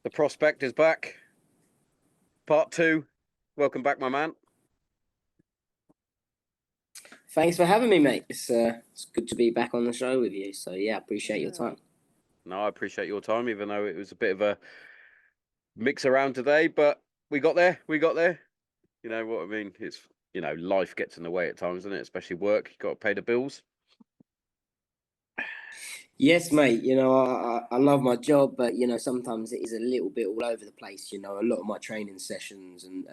The Prospect is back. Part 2. Welcome back, my man. Thanks for having me, mate. It's good to be back on the show with you. So, yeah, appreciate your time. No, I appreciate your time, even though it was a bit of a mix around today, but we got there. You know what I mean? It's, life gets in the way at times, doesn't it? Especially work. You got to pay the bills. Yes, mate. I love my job, but, sometimes it is a little bit all over the place. A lot of my training sessions and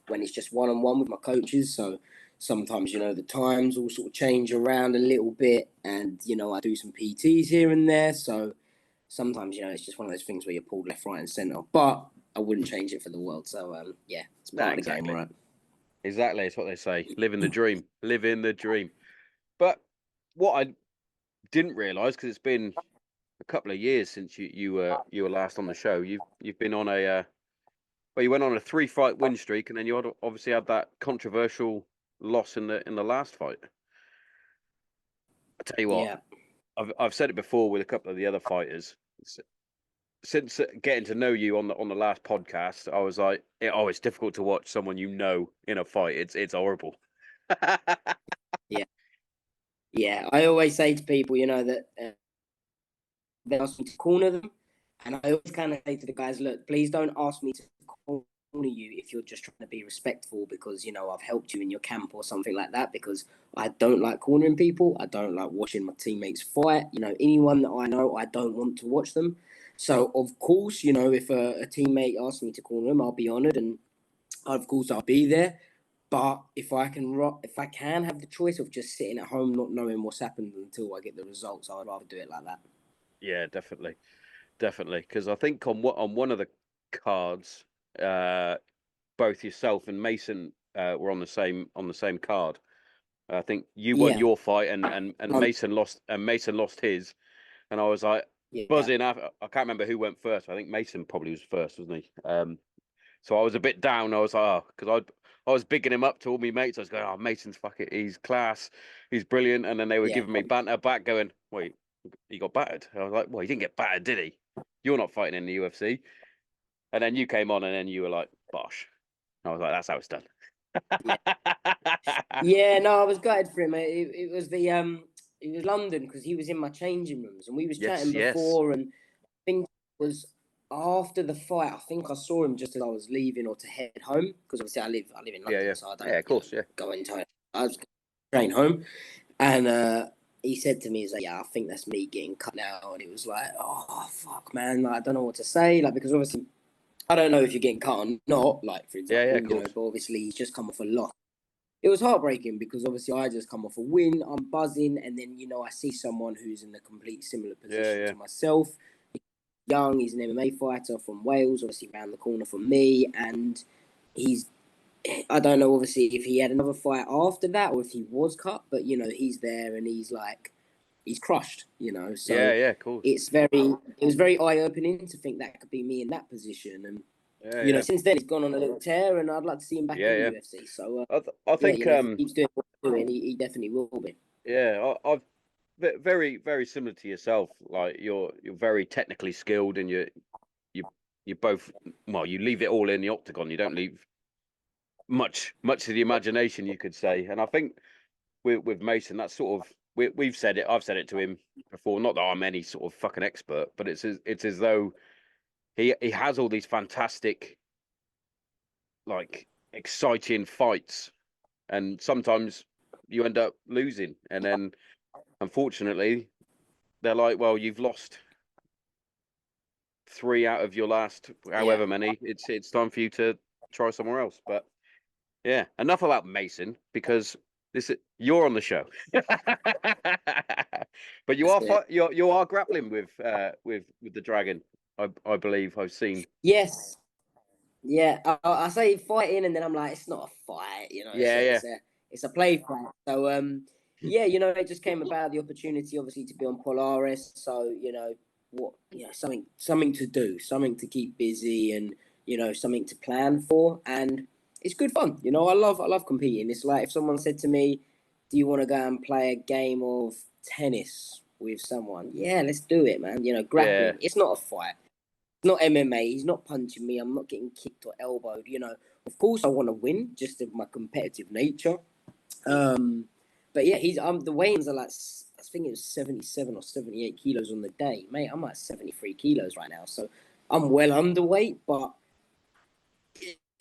when it's just one-on-one with my coaches. So sometimes, the times all sort of change around a little bit and, I do some PTs here and there. So sometimes, it's just one of those things where you're pulled left, right and centre. But I wouldn't change it for the world. So, it's part of the game, right? Exactly. It's what they say. Living the dream. Living the dream. But what I didn't realise, because it's been a couple of years since you were last on the show, you've been on you went on a 3-fight win streak, and then you obviously had that controversial loss in the last fight. I tell you what, yeah. I've said it before with a couple of the other fighters. Since getting to know you on the last podcast, I was like, it's difficult to watch someone in a fight. It's horrible. Yeah. I always say to people, that they ask me to corner them, and I always kind of say to the guys, look, please don't ask me to corner you if you're just trying to be respectful because I've helped you in your camp or something like that, because I don't like cornering people. I don't like watching my teammates fight. Anyone that I know, I don't want to watch them. So of course, if a teammate asks me to corner them, I'll be honoured, and of course I'll be there. But if I can have the choice of just sitting at home not knowing what's happened until I get the results, I'd rather do it like that. Yeah, definitely. Because I think on one of the cards, both yourself and Mason were on the same card. I think you won your fight, and Mason lost, his. And I was like buzzing. I can't remember who went first. I think Mason probably was first, wasn't he? So I was a bit down. I was like, because I was bigging him up to all my mates. I was going, Mason's he's class, he's brilliant. And then they were giving me banter back, going, wait, he got battered. I was like, well, he didn't get battered, did he? You're not fighting in the UFC. And then you came on, and then you were like, bosh. I was like, that's how it's done. Yeah, no, I was gutted for him. It was it was London, because he was in my changing rooms, and we was chatting before, and I think it was after the fight. I think I saw him just as I was leaving or to head home, because obviously I live in London, so I don't go into it. I was train home, and he said to me, he's like, yeah, I think that's me getting cut now. And it was like, oh fuck, man, like, I don't know what to say, like, because obviously I don't know if you're getting cut or not, like, for example, but obviously he's just come off a loss. It was heartbreaking because obviously I just come off a win, I'm buzzing, and then, I see someone who's in a complete similar position to myself. He's young, he's an MMA fighter from Wales, obviously around the corner from me, and I don't know obviously if he had another fight after that or if he was cut, but he's there and he's crushed, so of course. It was very eye-opening to think that could be me in that position, and since then he's gone on a little tear, and I'd like to see him back in the UFC. So I think if he keeps doing what he's doing, he definitely will be. Yeah, I've very, very similar to yourself. Like you're very technically skilled, and you both, well, you leave it all in the octagon. You don't leave much to the imagination, you could say. And I think with Mason, that's sort of we've said it. I've said it to him before. Not that I'm any sort of fucking expert, but it's as though he has all these fantastic, like, exciting fights, and sometimes you end up losing, and then unfortunately they're like, well, you've lost 3 out of your last however many. It's time for you to try somewhere else. But yeah, enough about Mason, because you're on the show. But you are grappling with the Dragon. I believe I've seen. Yes. Yeah, I say fighting, and then I'm like, it's not a fight, it's a play fight. So it just came about, the opportunity obviously to be on Polaris. So something to do, something to keep busy, and something to plan for, and it's good fun. I love competing. It's like if someone said to me, do you want to go and play a game of tennis with someone? Yeah, let's do it, man. Grappling. It's not a fight. not MMA. He's not punching me. I'm not getting kicked or elbowed. You know, of course I want to win, just of my competitive nature. But yeah, the weigh-ins are like, I think it was 77 or 78 kilos on the day, mate. I'm like 73 kilos right now, so I'm well underweight, but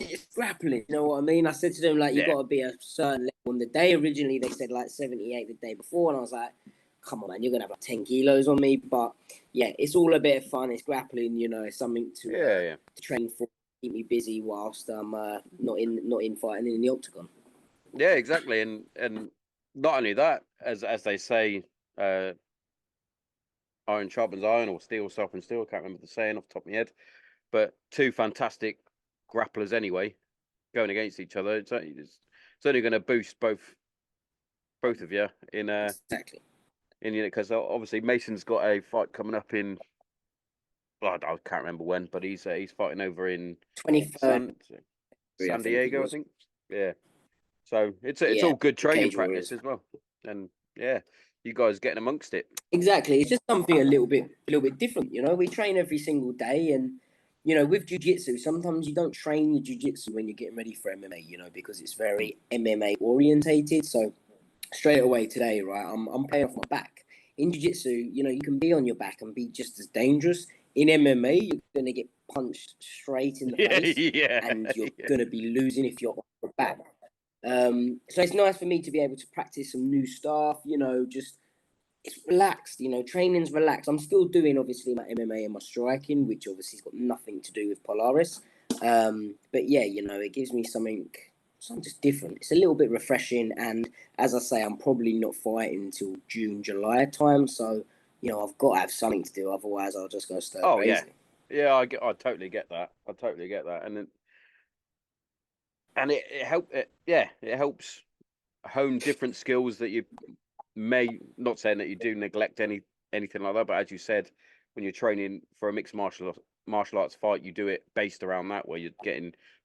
it's grappling. You know what I mean? I said to them, like, you got to be a certain level on the day. Originally, they said like 78 the day before, and I was like, come on, man, you're gonna have like 10 kilos on me. But yeah, it's all a bit of fun. It's grappling, you know, it's something to train for, keep me busy whilst I'm not in fighting in the octagon. Yeah, exactly, and not only that, as they say, iron sharpens iron, or steel sharpens steel. I can't remember the saying off the top of my head, but two fantastic grapplers anyway, going against each other. It's only going to boost both of you in exactly. Because obviously Mason's got a fight coming up in. Well, I can't remember when, but he's fighting over in 23rd. San Diego, I think. Yeah. So it's all good training practice as well, and yeah, you guys getting amongst it. Exactly, it's just something a little bit different. You know, we train every single day, and you know, with jiu-jitsu, sometimes you don't train your jiu-jitsu when you're getting ready for MMA. You know, because it's very MMA orientated. So straight away today, right, I'm playing off my back. In jiu-jitsu, you know, you can be on your back and be just as dangerous. In MMA, you're gonna get punched straight in the face, and you're gonna be losing if you're on your back. So it's nice for me to be able to practice some new stuff, you know, just it's relaxed, you know, training's relaxed. I'm still doing obviously my MMA and my striking, which obviously has got nothing to do with Polaris. But yeah, you know, it gives me something just different. It's a little bit refreshing, and as I say, I'm probably not fighting until June, July time, so you know, I've got to have something to do, otherwise I'll just go stir crazy. Yeah, I totally get that. And it helps hone different skills that you may not, saying that you do neglect anything like that, but as you said, when you're training for a mixed martial arts fight, you do it based around that, where you're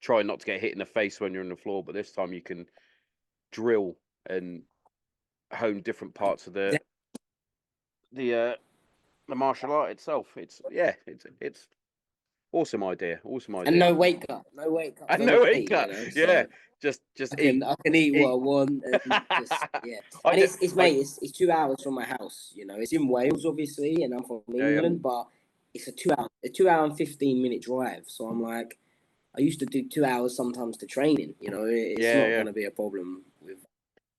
trying not to get hit in the face when you're on the floor, but this time you can drill and hone different parts of the martial art itself. It's awesome idea. And no weight cut. And no weight cut. You know, yeah. So just eat. I can eat what I want, and just And it's 2 hours from my house. You know, it's in Wales, obviously, and I'm from England, but it's a 2 hour and 15-minute drive. So I'm like, I used to do 2 hours sometimes to training. You know, it's not going to be a problem with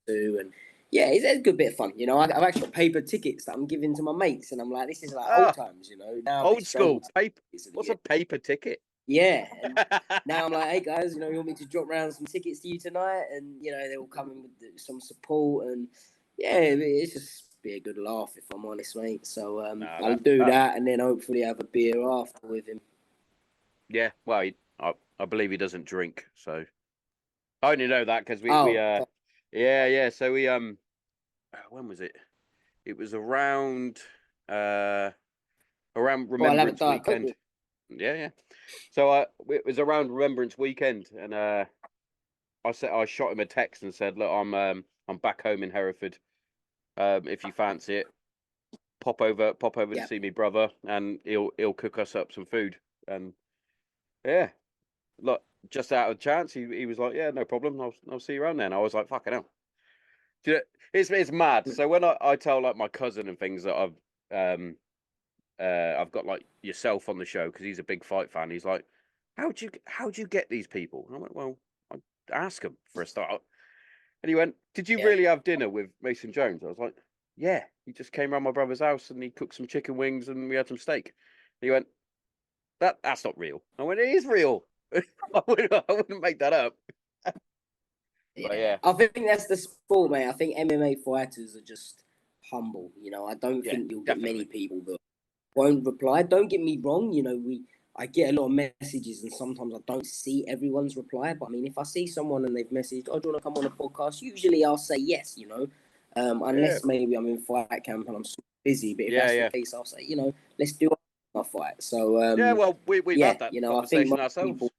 two. And yeah, it's a good bit of fun. You know, I've actually got paper tickets that I'm giving to my mates, and I'm like, this is like old times. You know, now old school paper. What's a paper ticket? Yeah. And now I'm like, hey guys, you know, you want me to drop around some tickets to you tonight? And you know, they will come in with some support, and yeah, it's just be a good laugh, if I'm honest, mate. So I'll do that, and then hopefully have a beer after with him. Yeah, well, I believe he doesn't drink, so I only know that because we So we when was it? It was around Remembrance weekend. Yeah. So it was around Remembrance weekend, and I shot him a text and said, look, I'm back home in Hereford. If you fancy it, pop over to see me brother, and he'll cook us up some food. And yeah, look, just out of chance, he was like, yeah, no problem. I'll see you around there. And I was like, fucking hell. It's mad. So when I tell like my cousin and things that I've got like yourself on the show because he's a big fight fan. He's like, how'd you get these people? And I went, well, I ask him for a start. And he went, did you really have dinner with Mason Jones? I was like, yeah. He just came around my brother's house and he cooked some chicken wings and we had some steak. And he went, that's not real. I went, it is real. I wouldn't make that up. Yeah. I think that's the sport, mate. I think MMA fighters are just humble. You know, I don't think you'll get many people that won't reply. Don't get me wrong. You know, I get a lot of messages, and sometimes I don't see everyone's reply. But I mean, if I see someone and they've messaged, "Oh, do you want to come on a podcast?" Usually, I'll say yes. You know, unless maybe I'm in fight camp and I'm super busy. But if that's the case, I'll say, you know, let's do a fight. So well, we've had that conversation ourselves.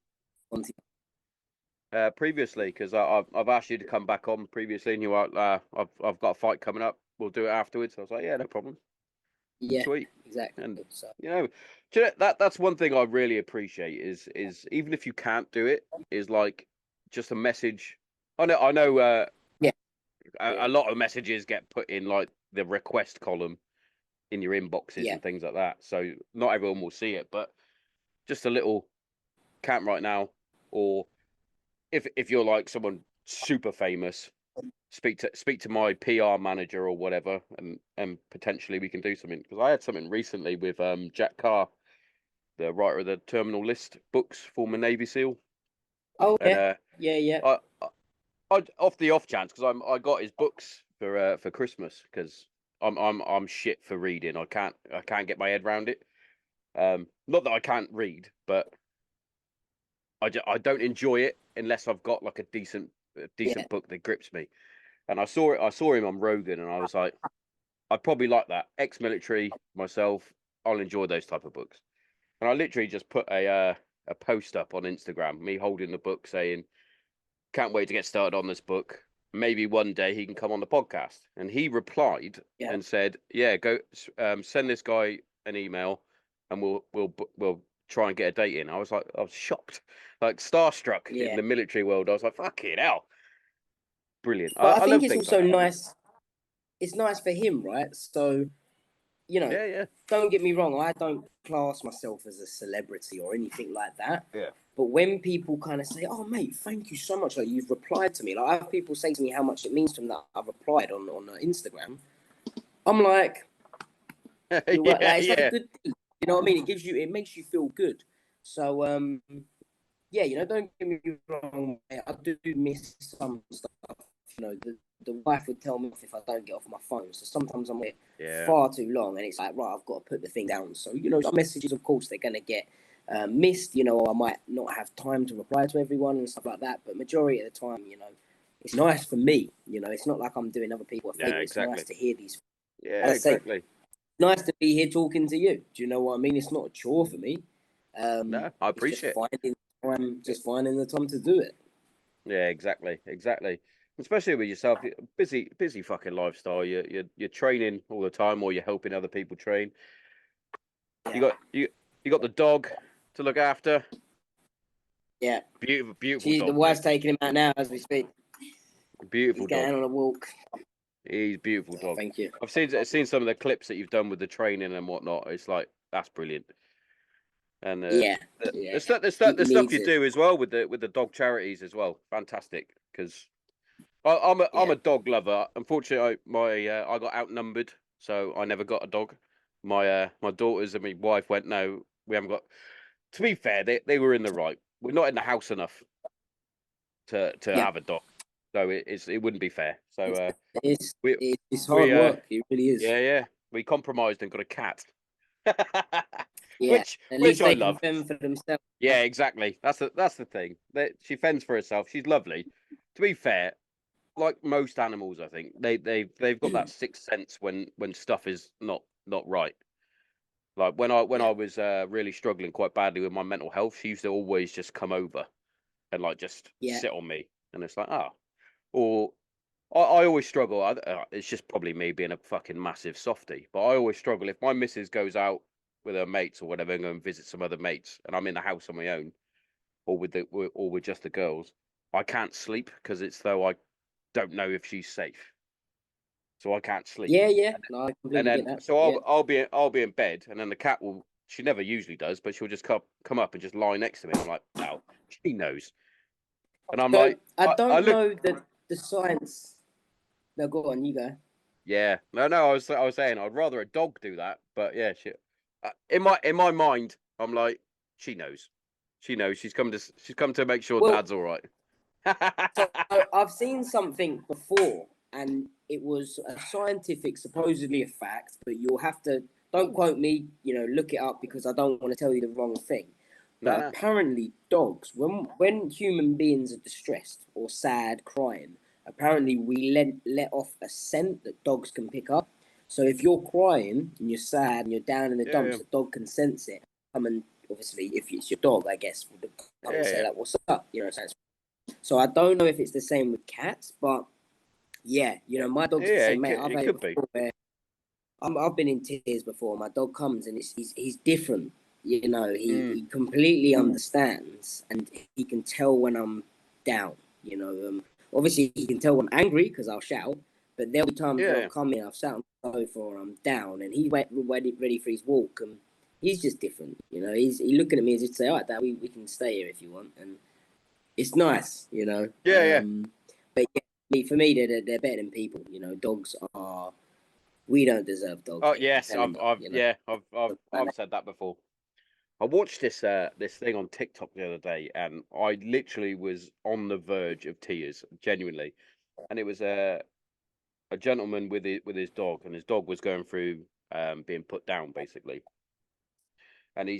Previously, because I've asked you to come back on previously, and you were I've got a fight coming up. We'll do it afterwards. I was like, yeah, no problem. Yeah, sweet. exactly. And So that's one thing I really appreciate is even if you can't do it, is like just a message. I know a lot of messages get put in like the request column in your inboxes and things like that. So not everyone will see it, but just a little can't right now, or if you're like someone super famous, speak to my PR manager or whatever, and potentially we can do something. Because I had something recently with Jack Carr, the writer of the Terminal List books, former Navy SEAL. Oh And yeah. I off the off chance because I got his books for Christmas because I'm shit for reading. I can't get my head around it. Not that I can't read, but I don't enjoy it unless I've got like a decent book that grips me. And I saw him on Rogan, and I was like, I'd probably like that. Ex-military myself, I'll enjoy those type of books. And I literally just put a post up on Instagram, me holding the book, saying, "Can't wait to get started on this book. Maybe one day he can come on the podcast." And he replied and said, "Yeah, go send this guy an email, and we'll try and get a date in." I was shocked, like starstruck in the military world. I was like, "Fucking hell, brilliant!" But I I think love it's things also like that. nice. It's nice for him, right? So, don't get me wrong. I don't class myself as a celebrity or anything like that. Yeah. But when people kind of say, "Oh, mate, thank you so much. Like you've replied to me." Like I have people say to me how much it means to them that I've replied on Instagram. I'm like, it's like a good thing. You know what I mean? It makes you feel good. So, don't get me wrong. I do miss some stuff. The wife would tell me off if I don't get off my phone. So sometimes I'm there far too long, and it's like, right, I've got to put the thing down. So some messages, of course, they're gonna get missed. Or I might not have time to reply to everyone and stuff like that. But majority of the time, it's nice for me. It's not like I'm doing other people a favor. It's nice to hear these. Yeah, exactly. Nice to be here talking to you. Do you know what I mean? It's not a chore for me. No, I appreciate it. Just finding the time to do it. Yeah, exactly. Especially with yourself, busy fucking lifestyle. You're training all the time, or you're helping other people train. You got the dog to look after. Yeah, Beautiful dog. The wife's taking him out now as we speak. Beautiful He's dog. going on a walk. He's beautiful dog. Thank you. I've seen some of the clips that you've done with the training and whatnot. It's like that's brilliant. And the stuff you do as well with the dog charities as well. Fantastic, because I'm a dog lover. Unfortunately, I got outnumbered, so I never got a dog. My daughters and my wife went, "No, we haven't got." To be fair, they were in the right. We're not in the house enough to have a dog, so it wouldn't be fair. So it's hard work. It really is. Yeah. We compromised and got a cat. Yeah, which I love. Can fend for themselves. Yeah, exactly. That's the thing. She fends for herself. She's lovely. To be fair, like most animals, I think they've got that sixth sense when stuff is not right. Like when I was really struggling quite badly with my mental health, she used to always just come over and like just sit on me, and it's like or I always struggle. It's just probably me being a fucking massive softie, but I always struggle if my missus goes out with her mates or whatever and go and visit some other mates, and I'm in the house on my own or with just the girls. I can't sleep because it's though I don't know if she's safe, so I can't sleep. Yeah. No, I completely get that. So I'll be in bed, and then the cat will. She never usually does, but she'll just come up and just lie next to me. And I'm like, no, she knows. And I'm like, I don't know the science. No, go on, you go. Yeah, no. I was saying I'd rather a dog do that, but yeah, in my mind, I'm like, she knows. She knows. She's come to make sure Dad's all right. So I've seen something before, and it was a scientific, supposedly a fact, but you'll have to don't quote me. Look it up because I don't want to tell you the wrong thing. But apparently, dogs, when human beings are distressed or sad, crying, apparently we let off a scent that dogs can pick up. So if you're crying and you're sad and you're down in the dumps, the dog can sense it. Come and obviously, if it's your dog, I guess, will come and say like, "What's up?" So I don't know if it's the same with cats, but yeah, my dog's the same, mate. I've been in tears before. My dog comes and he's different. You know, he completely understands, and he can tell when I'm down. You know, obviously he can tell when I'm angry because I'll shout. But there'll be times where I've come in, I've sat on the sofa, or I'm down, and he's ready for his walk, and he's just different. You know, he's looking at me as if to say, "All right, Dad, we can stay here if you want," and it's nice. You know. But yeah, for me, they're better than people. You know, dogs are. We don't deserve dogs. Oh Mate. yes, I've said that before. I watched this thing on TikTok the other day, and I literally was on the verge of tears, genuinely. And it was a gentleman with his dog, and his dog was going through being put down basically, and he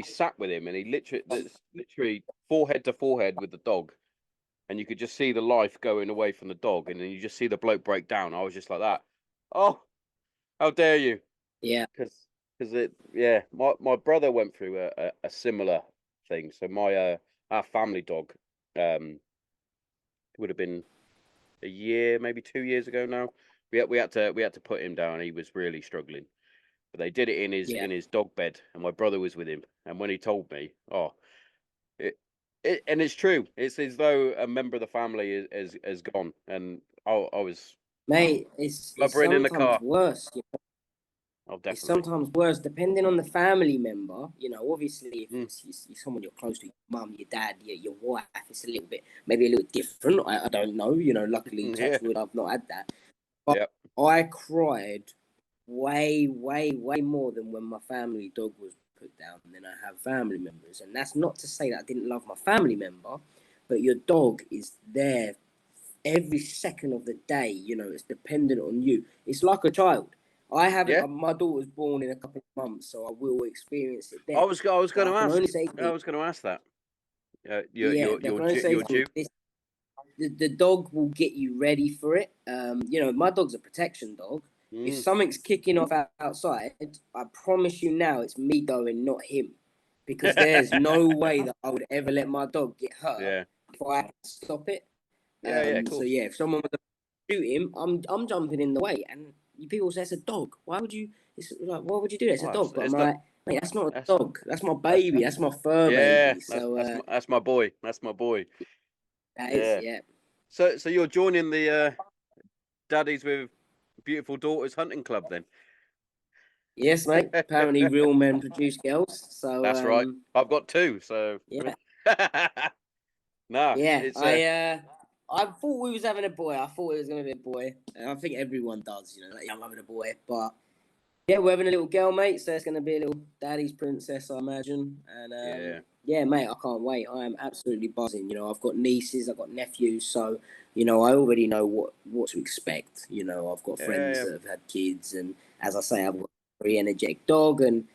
sat with him, and literally forehead to forehead with the dog, and you could just see the life going away from the dog, and then you just see the bloke break down. I was just like that. Oh, how dare you? Yeah. Because my brother went through a similar thing. So our family dog would have been a year, maybe 2 years ago now. We had to put him down. He was really struggling, but they did it in his dog bed, and my brother was with him. And when he told me, and it's true. It's as though a member of the family has gone, and I was Mate, it's blubbering in the sometimes car. worse. You know? Oh, It's definitely. sometimes worse depending on the family member. You know, obviously, if it's someone you're close to, your mum, your dad, your wife, it's a little bit, maybe a little different. I don't know. You know, luckily, touch wood, I've not had that. But I cried way, way, way more than when my family dog was put down than I have family members. And that's not to say that I didn't love my family member, but your dog is there every second of the day. You know, it's dependent on you. It's like a child. I haven't. My daughter's born in a couple of months, so I will experience it then. I was going to I can ask. only say, I was going to ask that. but I can only say You're due. the dog will get you ready for it. You know, my dog's a protection dog. If something's kicking off outside, I promise you now, it's me going, not him, because there's no way that I would ever let my dog get hurt if I had to stop it. Of So course. yeah, if someone was to shoot him, I'm jumping in the way. And people say it's a dog. Why would you? It's like, why would you do that? It's a dog. But I'm like, mate, that's not a dog. That's my baby. That's my fur baby. So that's my boy. That's my boy. That is. So you're joining the Daddies with Beautiful Daughters hunting club then? Yes, mate. Apparently, real men produce girls. So that's right. I've got two. So yeah. No, yeah. I thought we was having a boy. I thought it was gonna be a boy. And I think everyone does. You know, like, I'm having a boy, but yeah, we're having a little girl, mate. So it's gonna be a little daddy's princess, I imagine. And yeah, mate, I can't wait. I am absolutely buzzing. You know, I've got nieces, I've got nephews, so you know, I already know what to expect. You know, I've got friends that have had kids, and as I say, I've got a very energetic dog, and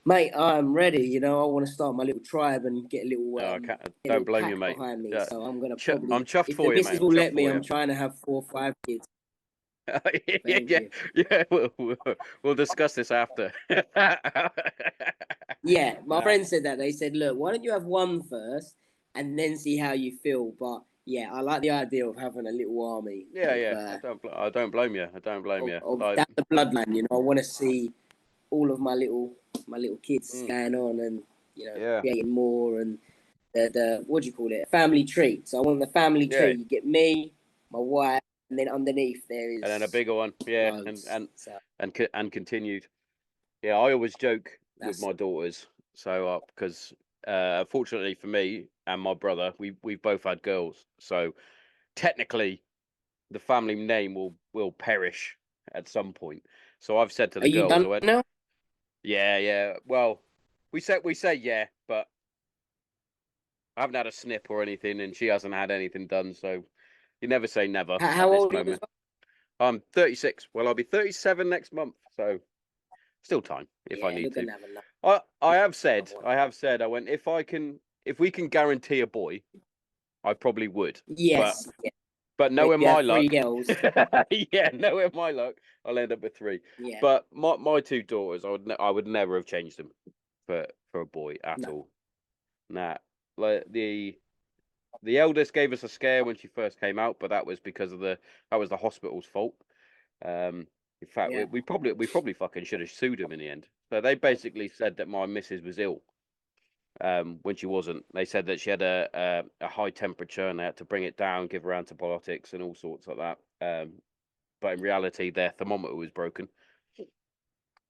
mate, I'm ready. You know, I want to start my little tribe and get a little, don't blame you, pack mate. behind me. So I'm gonna I'm chuffed if for the you, mate. missus will let me, I'm trying to have 4 or 5 kids. Thank you. We'll discuss this after. Yeah, my friend said that. They said, look, why don't you have one first and then see how you feel? But yeah, I like the idea of having a little army. I don't blame you. I don't blame you. Of that the bloodline, you know. I want to see all of my little kids going on, and you know, creating more, and the what do you call it? Family tree. So I want the family tree. You get me, my wife, and then underneath there is and then a bigger one. loads. And continued. Yeah, I always joke with my daughters. So because fortunately for me and my brother, we've both had girls. So technically, the family name will perish at some point. So I've said to the girls, I went, now? Yeah. Well, we say yeah, but I haven't had a snip or anything, and she hasn't had anything done. So you never say never How at this old moment. I'm 36. Well, I'll be 37 next month. So still time if I need to. I have said, I went, if we can guarantee a boy, I probably would. Yes. But knowing my luck, 3 girls. knowing my luck, I'll end up with 3. Yeah. But my 2 daughters, I would never have changed them for a boy at all. Nah, like the eldest gave us a scare when she first came out, but that was because of that was the hospital's fault. In fact, Yeah. we probably fucking should have sued them in the end. So they basically said that my missus was ill when she wasn't. They said that she had a high temperature and they had to bring it down, give her antibiotics and all sorts like that. But in reality, their thermometer was broken.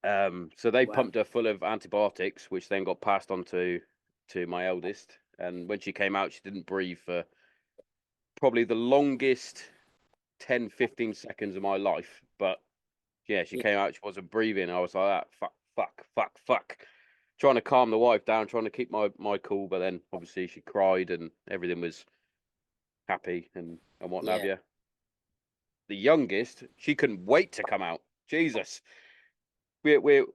So they pumped her full of antibiotics, which then got passed on to my eldest. And when she came out, she didn't breathe for probably the longest 10, 15 seconds of my life. But yeah, she came out, she wasn't breathing. I was like, fuck. Trying to calm the wife down, trying to keep my cool. But then obviously she cried and everything was happy and what have you. The youngest, she couldn't wait to come out. Jesus. We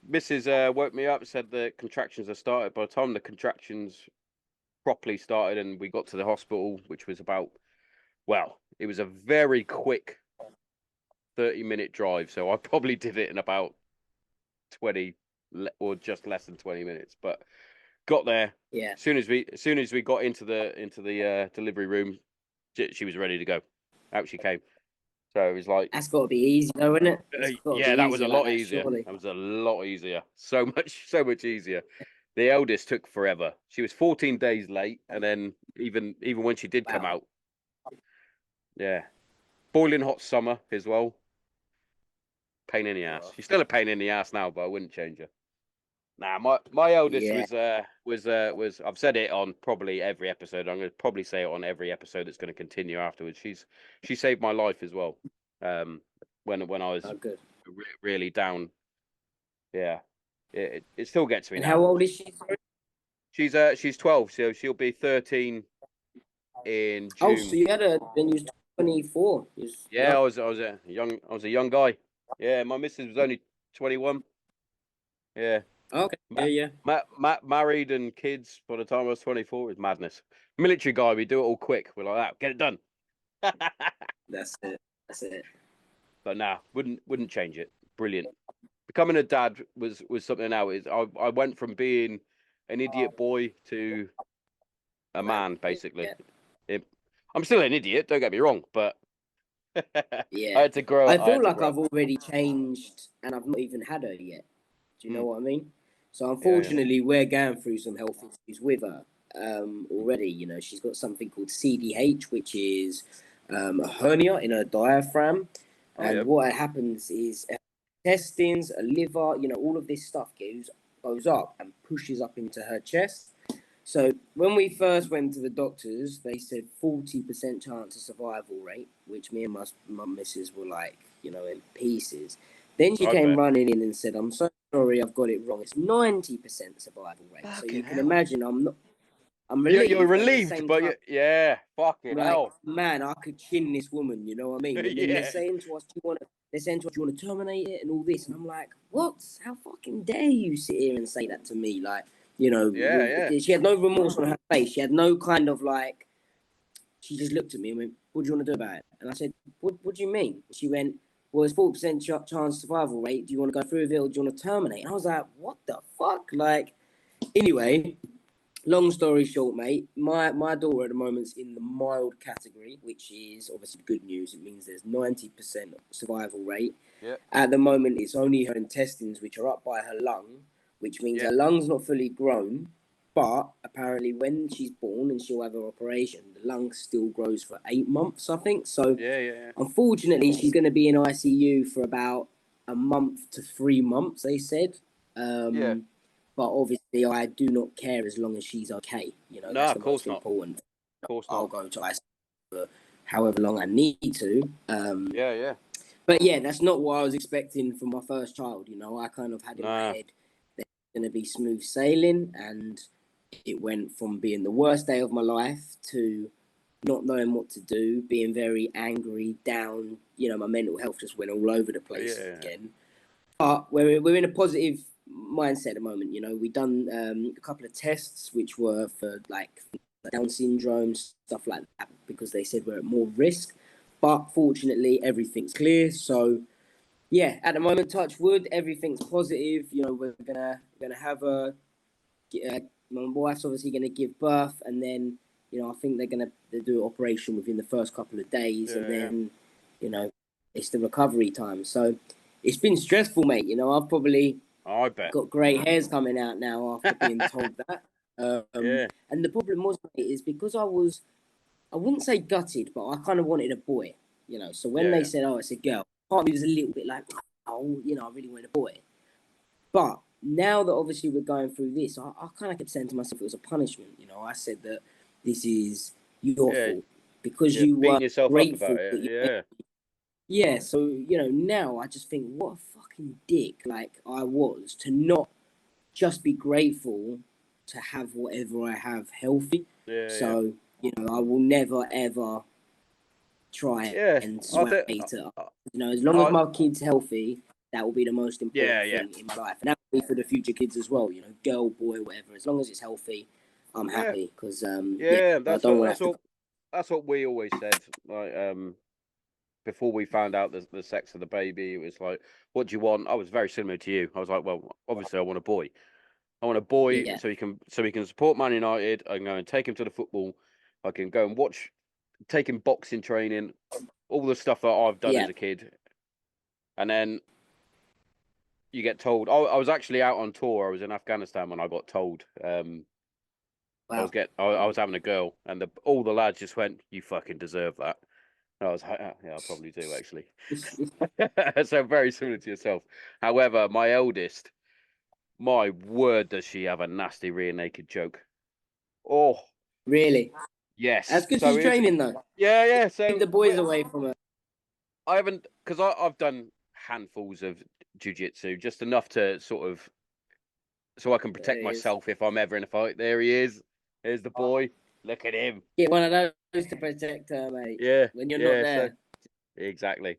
Mrs. Woke me up, said the contractions had started. By the time the contractions properly started and we got to the hospital, which was about, well, it was a very quick 30-minute drive. So I probably did it in about 20 or just less than 20 minutes. But got there. Yeah. As soon as we got into the delivery room, she was ready to go. Out she came. So it was like, that's got to be easy, though, isn't it? yeah, that was a lot easier. Surely. That was a lot easier. So much easier. The eldest took forever. She was 14 days late, and then even when she did come out, yeah, boiling hot summer as well. Pain in the ass. She's still a pain in the ass now, but I wouldn't change her. Nah, my eldest was I've said it on probably every episode. I'm going to probably say it on every episode that's going to continue afterwards. She saved my life as well. When I was really down. Yeah, it still gets me and now. How old is she? She's 12, so she'll be 13 in June. Oh, so you had her when you was 24. Yeah, I was a young guy. Yeah, my missus was only 21. Yeah. Okay. Yeah. Married and kids by the time I was 24 was madness. Military guy, we do it all quick. We're like that, get it done. That's it. But nah, wouldn't change it. Brilliant. Becoming a dad was something else. I went from being an idiot boy to a man, basically. Yeah. I'm still an idiot, don't get me wrong, but yeah, I had to grow. I feel like I've already changed, and I've not even had her yet. Do you know what I mean? So unfortunately, we're going through some health issues with her already. You know, she's got something called CDH, which is a hernia in her diaphragm, and what happens is intestines, a liver, you know, all of this stuff goes up and pushes up into her chest. So when we first went to the doctors, they said 40% chance of survival rate, which me and my missus were like, you know, in pieces. Then she came running in and said, "I'm so sorry, I've got it wrong. It's 90% survival rate." So you can imagine I'm relieved. You're relieved, but fucking hell. Man, I could chin this woman, you know what I mean? And then they're saying to us, do you want to terminate it and all this? And I'm like, what? How fucking dare you sit here and say that to me? Like, you know, she had no remorse on her face. She had no kind of like, she just looked at me and went, "What do you want to do about it?" And I said, what do you mean? She went, "Well, it's 40% chance survival rate. Do you want to go through with it or do you want to terminate?" And I was like, what the fuck? Like, anyway, long story short, mate, my daughter at the moment's in the mild category, which is obviously good news. It means there's 90% survival rate. Yeah. At the moment, it's only her intestines, which are up by her lung, which means her lung's not fully grown. But apparently when she's born and she'll have her operation, the lung still grows for 8 months, I think. So unfortunately, she's going to be in ICU for about a month to 3 months, they said. But obviously, I do not care as long as she's okay. You know, that's the most important. Of course I'll go to ICU for however long I need to. Yeah. But yeah, that's not what I was expecting from my first child. You know, I kind of had in my head that it's going to be smooth sailing, and it went from being the worst day of my life to not knowing what to do, being very angry, down. You know, my mental health just went all over the place again. But we're in a positive mindset at the moment. You know, we done a couple of tests which were for like Down syndrome, stuff like that, because they said we're at more risk. But fortunately, everything's clear. So yeah, at the moment, touch wood, everything's positive. You know, we're gonna have my wife's obviously gonna give birth, and then you know I think they're do an operation within the first couple of days, and then you know it's the recovery time. So it's been stressful, mate. You know, I've probably I bet. got grey hairs coming out now after being told that. Yeah. And the problem was, mate, is because I wouldn't say gutted, but I kind of wanted a boy. You know, so when they said, "Oh, it's a girl," part of me was a little bit like, "Oh, you know, I really wanted a boy." But now that obviously we're going through this, I kind of kept saying to myself it was a punishment. You know, I said that this is your Yeah. fault because You're you beating were yourself up about grateful it. that you Yeah. yeah, so you know, now I just think what a fucking dick like I was to not just be grateful to have whatever I have healthy. Yeah. So, you know, I will never ever try Yeah. and I sway think. to you know, as long as I my kid's healthy, that will be the most important yeah. thing in my life. And that will be for the future kids as well, you know, girl, boy, whatever. As long as it's healthy, I'm Yeah. happy because yeah, Yeah. I don't want to have to That's what we always said. Like before we found out the sex of the baby, it was like, what do you want? I was very similar to you. I was like, well, obviously I want a boy. I want a boy yeah, so he can support Man United. I can go and take him to the football. I can go and take him boxing training, all the stuff that I've done yeah. as a kid. And then you get told, I was actually out on tour. I was in Afghanistan when I got told Wow. I was having a girl, and all the lads just went, "You fucking deserve that." And I was like, "Yeah, I probably do actually." So very similar to yourself. However, my eldest, my word, does she have a nasty rear naked joke? Oh, Really? yes. That's good So she's here's training though. yeah. Keep So the boys away from her. I haven't because I've done handfuls of jujitsu, just enough to sort of so I can There protect it is. myself if I'm ever in a fight. There he is. There's the boy. Look at him. Get one of those to protect her, mate. Yeah, When you're not yeah. So there. exactly.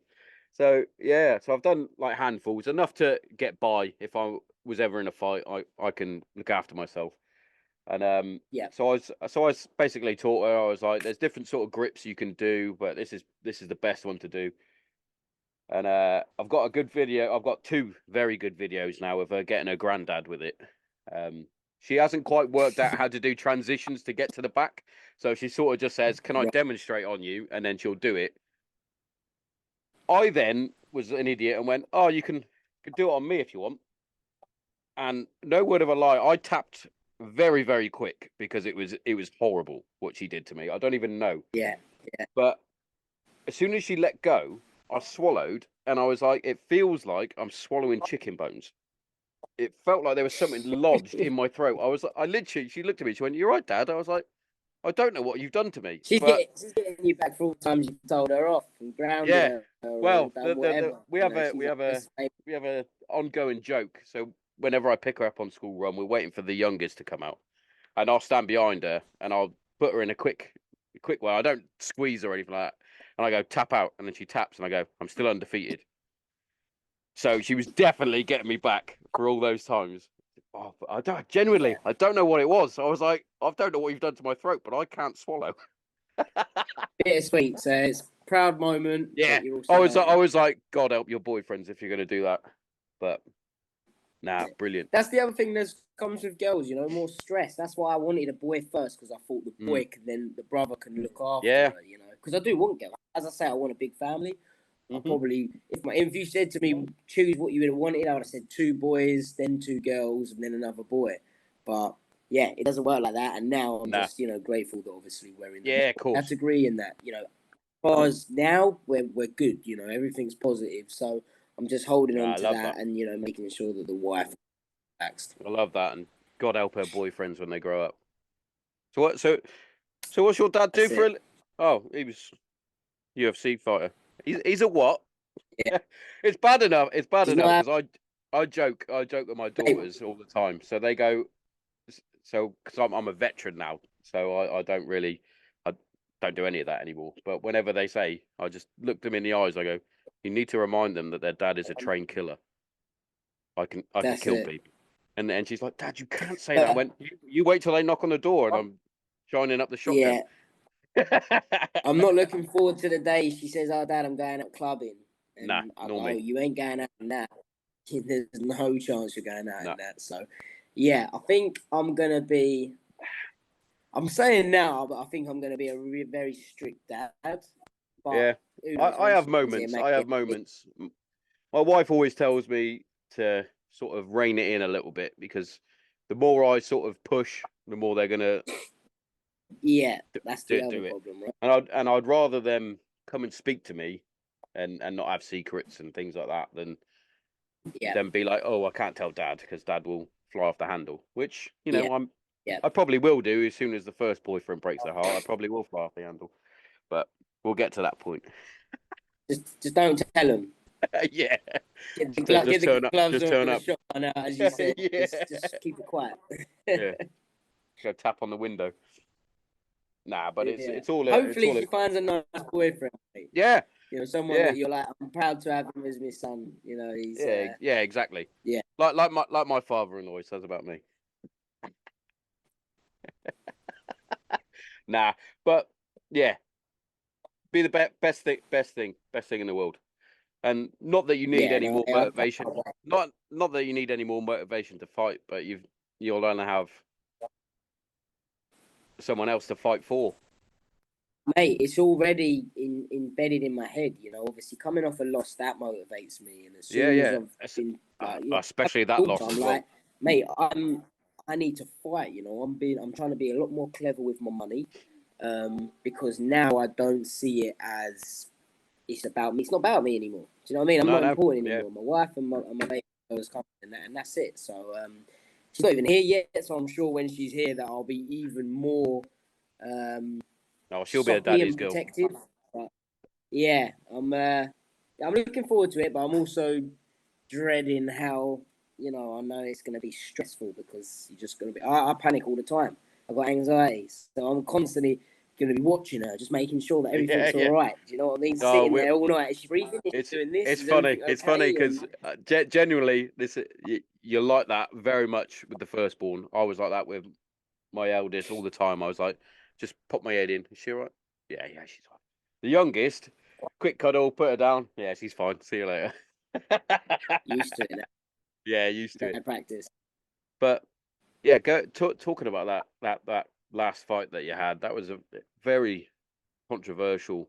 So yeah, so I've done like handfuls enough to get by. If I was ever in a fight, I can look after myself. And Yeah. so I basically taught her. I was like, there's different sort of grips you can do, but this is the best one to do. And I've got a good video. I've got two very good videos now of her getting her granddad with it. Um, she hasn't quite worked out how to do transitions to get to the back, so she sort of just says, "Can I Right. demonstrate on you?" And then she'll do it. I then was an idiot and went, "Oh, you can do it on me if you want." And no word of a lie, I tapped very very quick because it was horrible what she did to me. I don't even know, Yeah. Yeah. but as soon as she let go, I swallowed, and I was like, "It feels like I'm swallowing chicken bones." It felt like there was something lodged in my throat. I literally, she looked at me, she went, "You're right, Dad." I was like, "I don't know what you've done to me, but She's getting you back for all the times you told her off and grounded yeah." her or Well, done whatever. we You have know, a she's like, this, we have a ongoing joke. So whenever I pick her up on school run, we're waiting for the youngest to come out, and I'll stand behind her and I'll put her in a quick way. I don't squeeze her or anything like that, and I go tap out, and then she taps, and I go, "I'm still undefeated." So she was definitely getting me back for all those times. Oh, but yeah. I don't know what it was. I was like, I don't know what you've done to my throat, but I can't swallow. Bittersweet. So it's a proud moment, Yeah, but you're also I like, was like, God help your boyfriends if you're going to do that. But nah, brilliant. that's the other thing that comes with girls, you know, more stress. That's why I wanted a boy first because I thought the Mm. boy could then the brother can look after Yeah. her, you know. Because I do want girls. As I say, I want a big family. I Hmm. probably if you said to me choose what you would have wanted, I would have said two boys, then two girls, and then another boy. But yeah, it doesn't work like that. And now I'm Nah. just grateful that obviously we're in the Yeah, of course. category and that because now we're good. You know, everything's positive. So I'm just holding Nah, on I to love that that. and making sure that the wife is relaxed. I love that, and God help her boyfriends when they grow up. So what? So what's your dad do That's for it. a? Oh, he was UFC fighter. He's a what? Yeah, It's bad enough. It's bad she's enough not because I joke with my mate, daughters all the time. So they go, so because I'm a veteran now, so I don't really, I don't do any of that anymore. But whenever they say, I just look them in the eyes. I go, you need to remind them that their dad is a trained killer. I can That's kill it. people. And she's like, Dad, you can't say that. I went, you wait till they knock on the door, and I'm shining up the shotgun. Yeah, I'm not looking forward to the day she says, "Oh, Dad, I'm going out clubbing," Nah, and I nor go, "Oh, me. you ain't going out in that. There's no chance you're going out in Nah. that." So, yeah, I think I'm gonna be. I'm saying now, but I think I'm gonna be a very strict dad. But I have moments. I have moments. My wife always tells me to sort of rein it in a little bit, because the more I sort of push, the more they're gonna that's the other problem, right? And I'd rather them come and speak to me and not have secrets and things like that than be like, oh, I can't tell Dad because Dad will fly off the handle. Which, you know, I probably will do as soon as the first boyfriend breaks their heart. I probably will fly off the handle, but we'll get to that point. Just don't tell them. Yeah. Get the gloves on the shot, as you said. Yeah. Just keep it quiet. Yeah. Go tap on the window. Nah, but it's all. Hopefully, she finds a nice boyfriend. Mate. Yeah. You know, someone that you're like, I'm proud to have him as my son. You know, he's. Yeah, exactly. Yeah. Like my father-in-law says about me. Nah, but yeah, be the best thing in the world. And not that you need any more motivation. Not that you need any more motivation to fight, but you'll only have someone else to fight for. Mate, it's already embedded in my head. You know, obviously coming off a loss that motivates me, and as soon as I've been, especially that loss as well. Like, mate, I need to fight. You know, I'm trying to be a lot more clever with my money, because now I don't see it as it's about me. It's not about me anymore. Do you know what I mean? I'm not important anymore. My wife and my baby is coming, and that's it. So she's not even here yet. So I'm sure when she's here, that I'll be even more. She'll be a daddy's girl. Protective. But yeah, I'm looking forward to it, but I'm also dreading how, you know, I know it's going to be stressful because you're just going to be. I panic all the time. I've got anxiety, so I'm constantly going to be watching her, just making sure that everything's all right. Do you know what I mean? Sitting there all night, is she breathing? Is she doing this? It's funny. It's funny because genuinely, you're like that very much with the firstborn. I was like that with my eldest all the time. I was like, just pop my head in. Is she all right? Yeah, she's fine. The youngest, quick cuddle, put her down. Yeah, she's fine. See you later. Used to it. Yeah, used to it. Practice. But yeah, talking about that last fight that you had. That was a very controversial.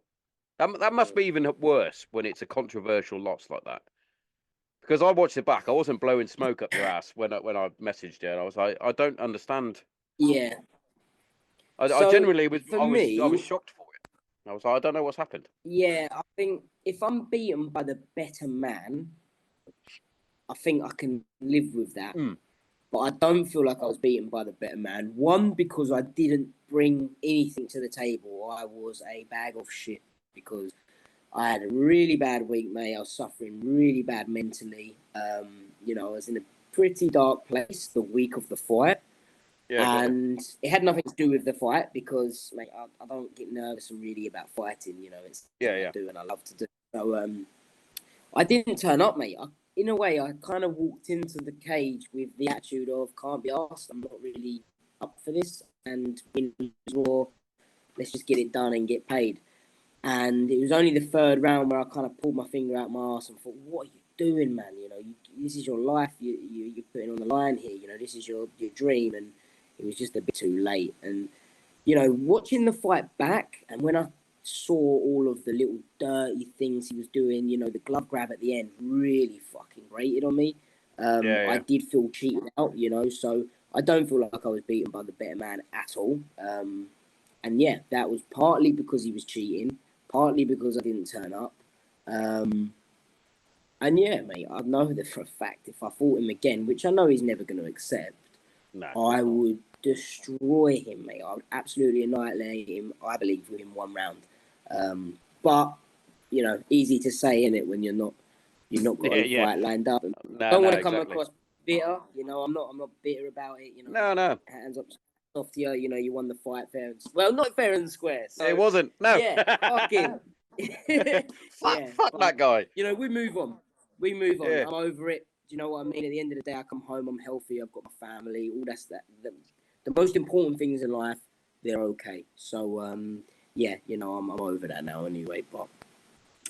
That must be even worse when it's a controversial loss like that. Because I watched it back, I wasn't blowing smoke up your ass when I messaged you, and I was like, I don't understand. Yeah. I genuinely was. I was shocked for it. I was like, I don't know what's happened. Yeah, I think if I'm beaten by the better man, I think I can live with that. But I don't feel like I was beaten by the better man. One, because I didn't bring anything to the table. I was a bag of shit because I had a really bad week, mate. I was suffering really bad mentally. You know, I was in a pretty dark place the week of the fight. Yeah, and it had nothing to do with the fight because, mate, I don't get nervous and really about fighting. You know, it's what I do and I love to do. So I didn't turn up, mate. In a way, I kind of walked into the cage with the attitude of can't be asked. I'm not really up for this, and let's just get it done and get paid. And it was only the third round where I kind of pulled my finger out my ass and thought, "What are you doing, man? You know, this is your life. You're putting on the line here. You know, this is your dream." And it was just a bit too late. And you know, watching the fight back, and when I saw all of the little dirty things he was doing, you know, the glove grab at the end really fucking grated on me. I did feel cheated out, you know, so I don't feel like I was beaten by the better man at all. And yeah, that was partly because he was cheating, partly because I didn't turn up. And yeah, mate, I know that for a fact if I fought him again, which I know he's never going to accept, I would destroy him, mate. I would absolutely annihilate him, I believe, within one round. But, you know, easy to say, innit, when you're not got a fight lined up. And I don't want to come across bitter, you know, I'm not bitter about it, you know. No. Hands up off to you, you know, you won the fight fair and not fair and square. So, it wasn't. No. Yeah, fucking. Fuck that guy. You know, we move on. Yeah. I'm over it. Do you know what I mean? At the end of the day, I come home, I'm healthy, I've got my family, all that. The most important things in life, they're okay. So, yeah, you know, I'm over that now anyway. But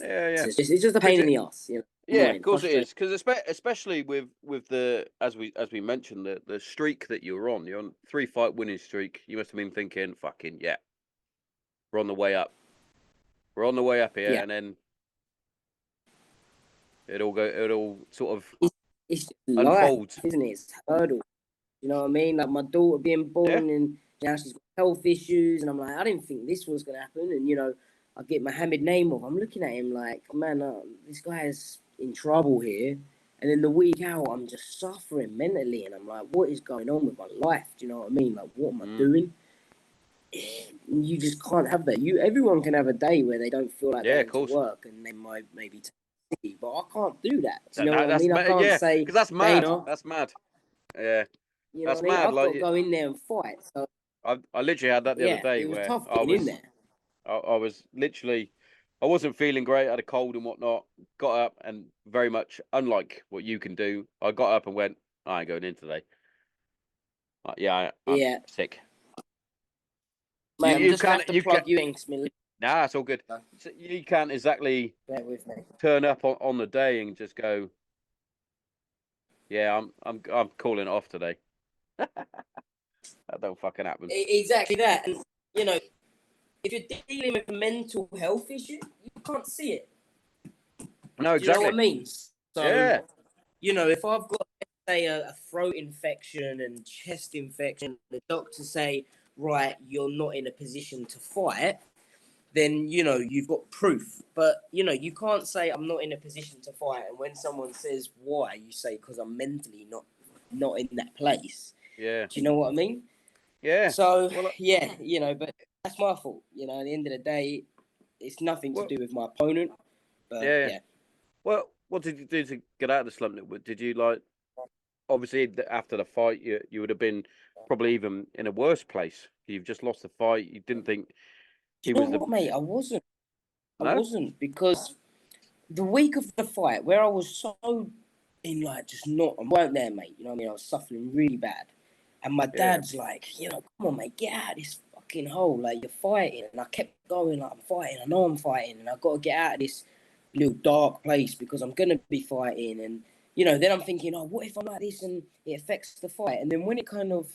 yeah. It's just a pain in the ass. You know? Yeah, of course it is. Because especially with the as we mentioned the streak that you're on 3-fight winning streak. You must have been thinking, fucking yeah, we're on the way up. We're on the way up here, Yeah. and then it all sort of it's unfolds, life, isn't it? It's hurdle. You know what I mean? Like my daughter being born, and now she's got health issues, and I'm like, I didn't think this was gonna happen. And I get Mohammed name off. I'm looking at him like, man, this guy's in trouble here. And then the week out, I'm just suffering mentally, and I'm like, what is going on with my life? Do you know what I mean? Like, what am I doing? You just can't have that. Everyone can have a day where they don't feel like going to work, and they might maybe take it, but I can't do that. Do you know what I mean? I can't say, because that's mad. That's mad. Yeah, you know what I mean? I've got to go in there and fight. So I literally had that the other day it was where tough getting in there. I was literally, I wasn't feeling great. I had a cold and whatnot. Got up, and very much unlike what you can do, I got up and went, I ain't going in today. I'm sick. Man, I'm just gonna have to plug you in, Smiley. Nah, it's all good. So you can't exactly turn up on the day and just go, yeah, I'm calling it off today. That don't fucking happen. Exactly that. And if you're dealing with a mental health issue, you can't see it. No, exactly. Do you know what I mean? So, if I've got, say, a throat infection and chest infection, the doctors say, right, you're not in a position to fight, then, you've got proof. But, you can't say I'm not in a position to fight. And when someone says why, you say, because I'm mentally not in that place. Yeah. Do you know what I mean? Yeah. So, but that's my fault. At the end of the day, it's nothing to do with my opponent. But, yeah. Well, what did you do to get out of the slump? Did you obviously after the fight, you would have been probably even in a worse place. You've just lost the fight. You didn't think he was the... mate, I wasn't. No? I wasn't, because the week of the fight, where I was so in I weren't there, mate. You know what I mean? I was suffering really bad. And my dad's like, come on, mate, get out of this fucking hole. Like, you're fighting. And I kept going, like, I'm fighting. I know I'm fighting. And I've got to get out of this little dark place because I'm going to be fighting. And, then I'm thinking, what if I'm like this and it affects the fight? And then when it kind of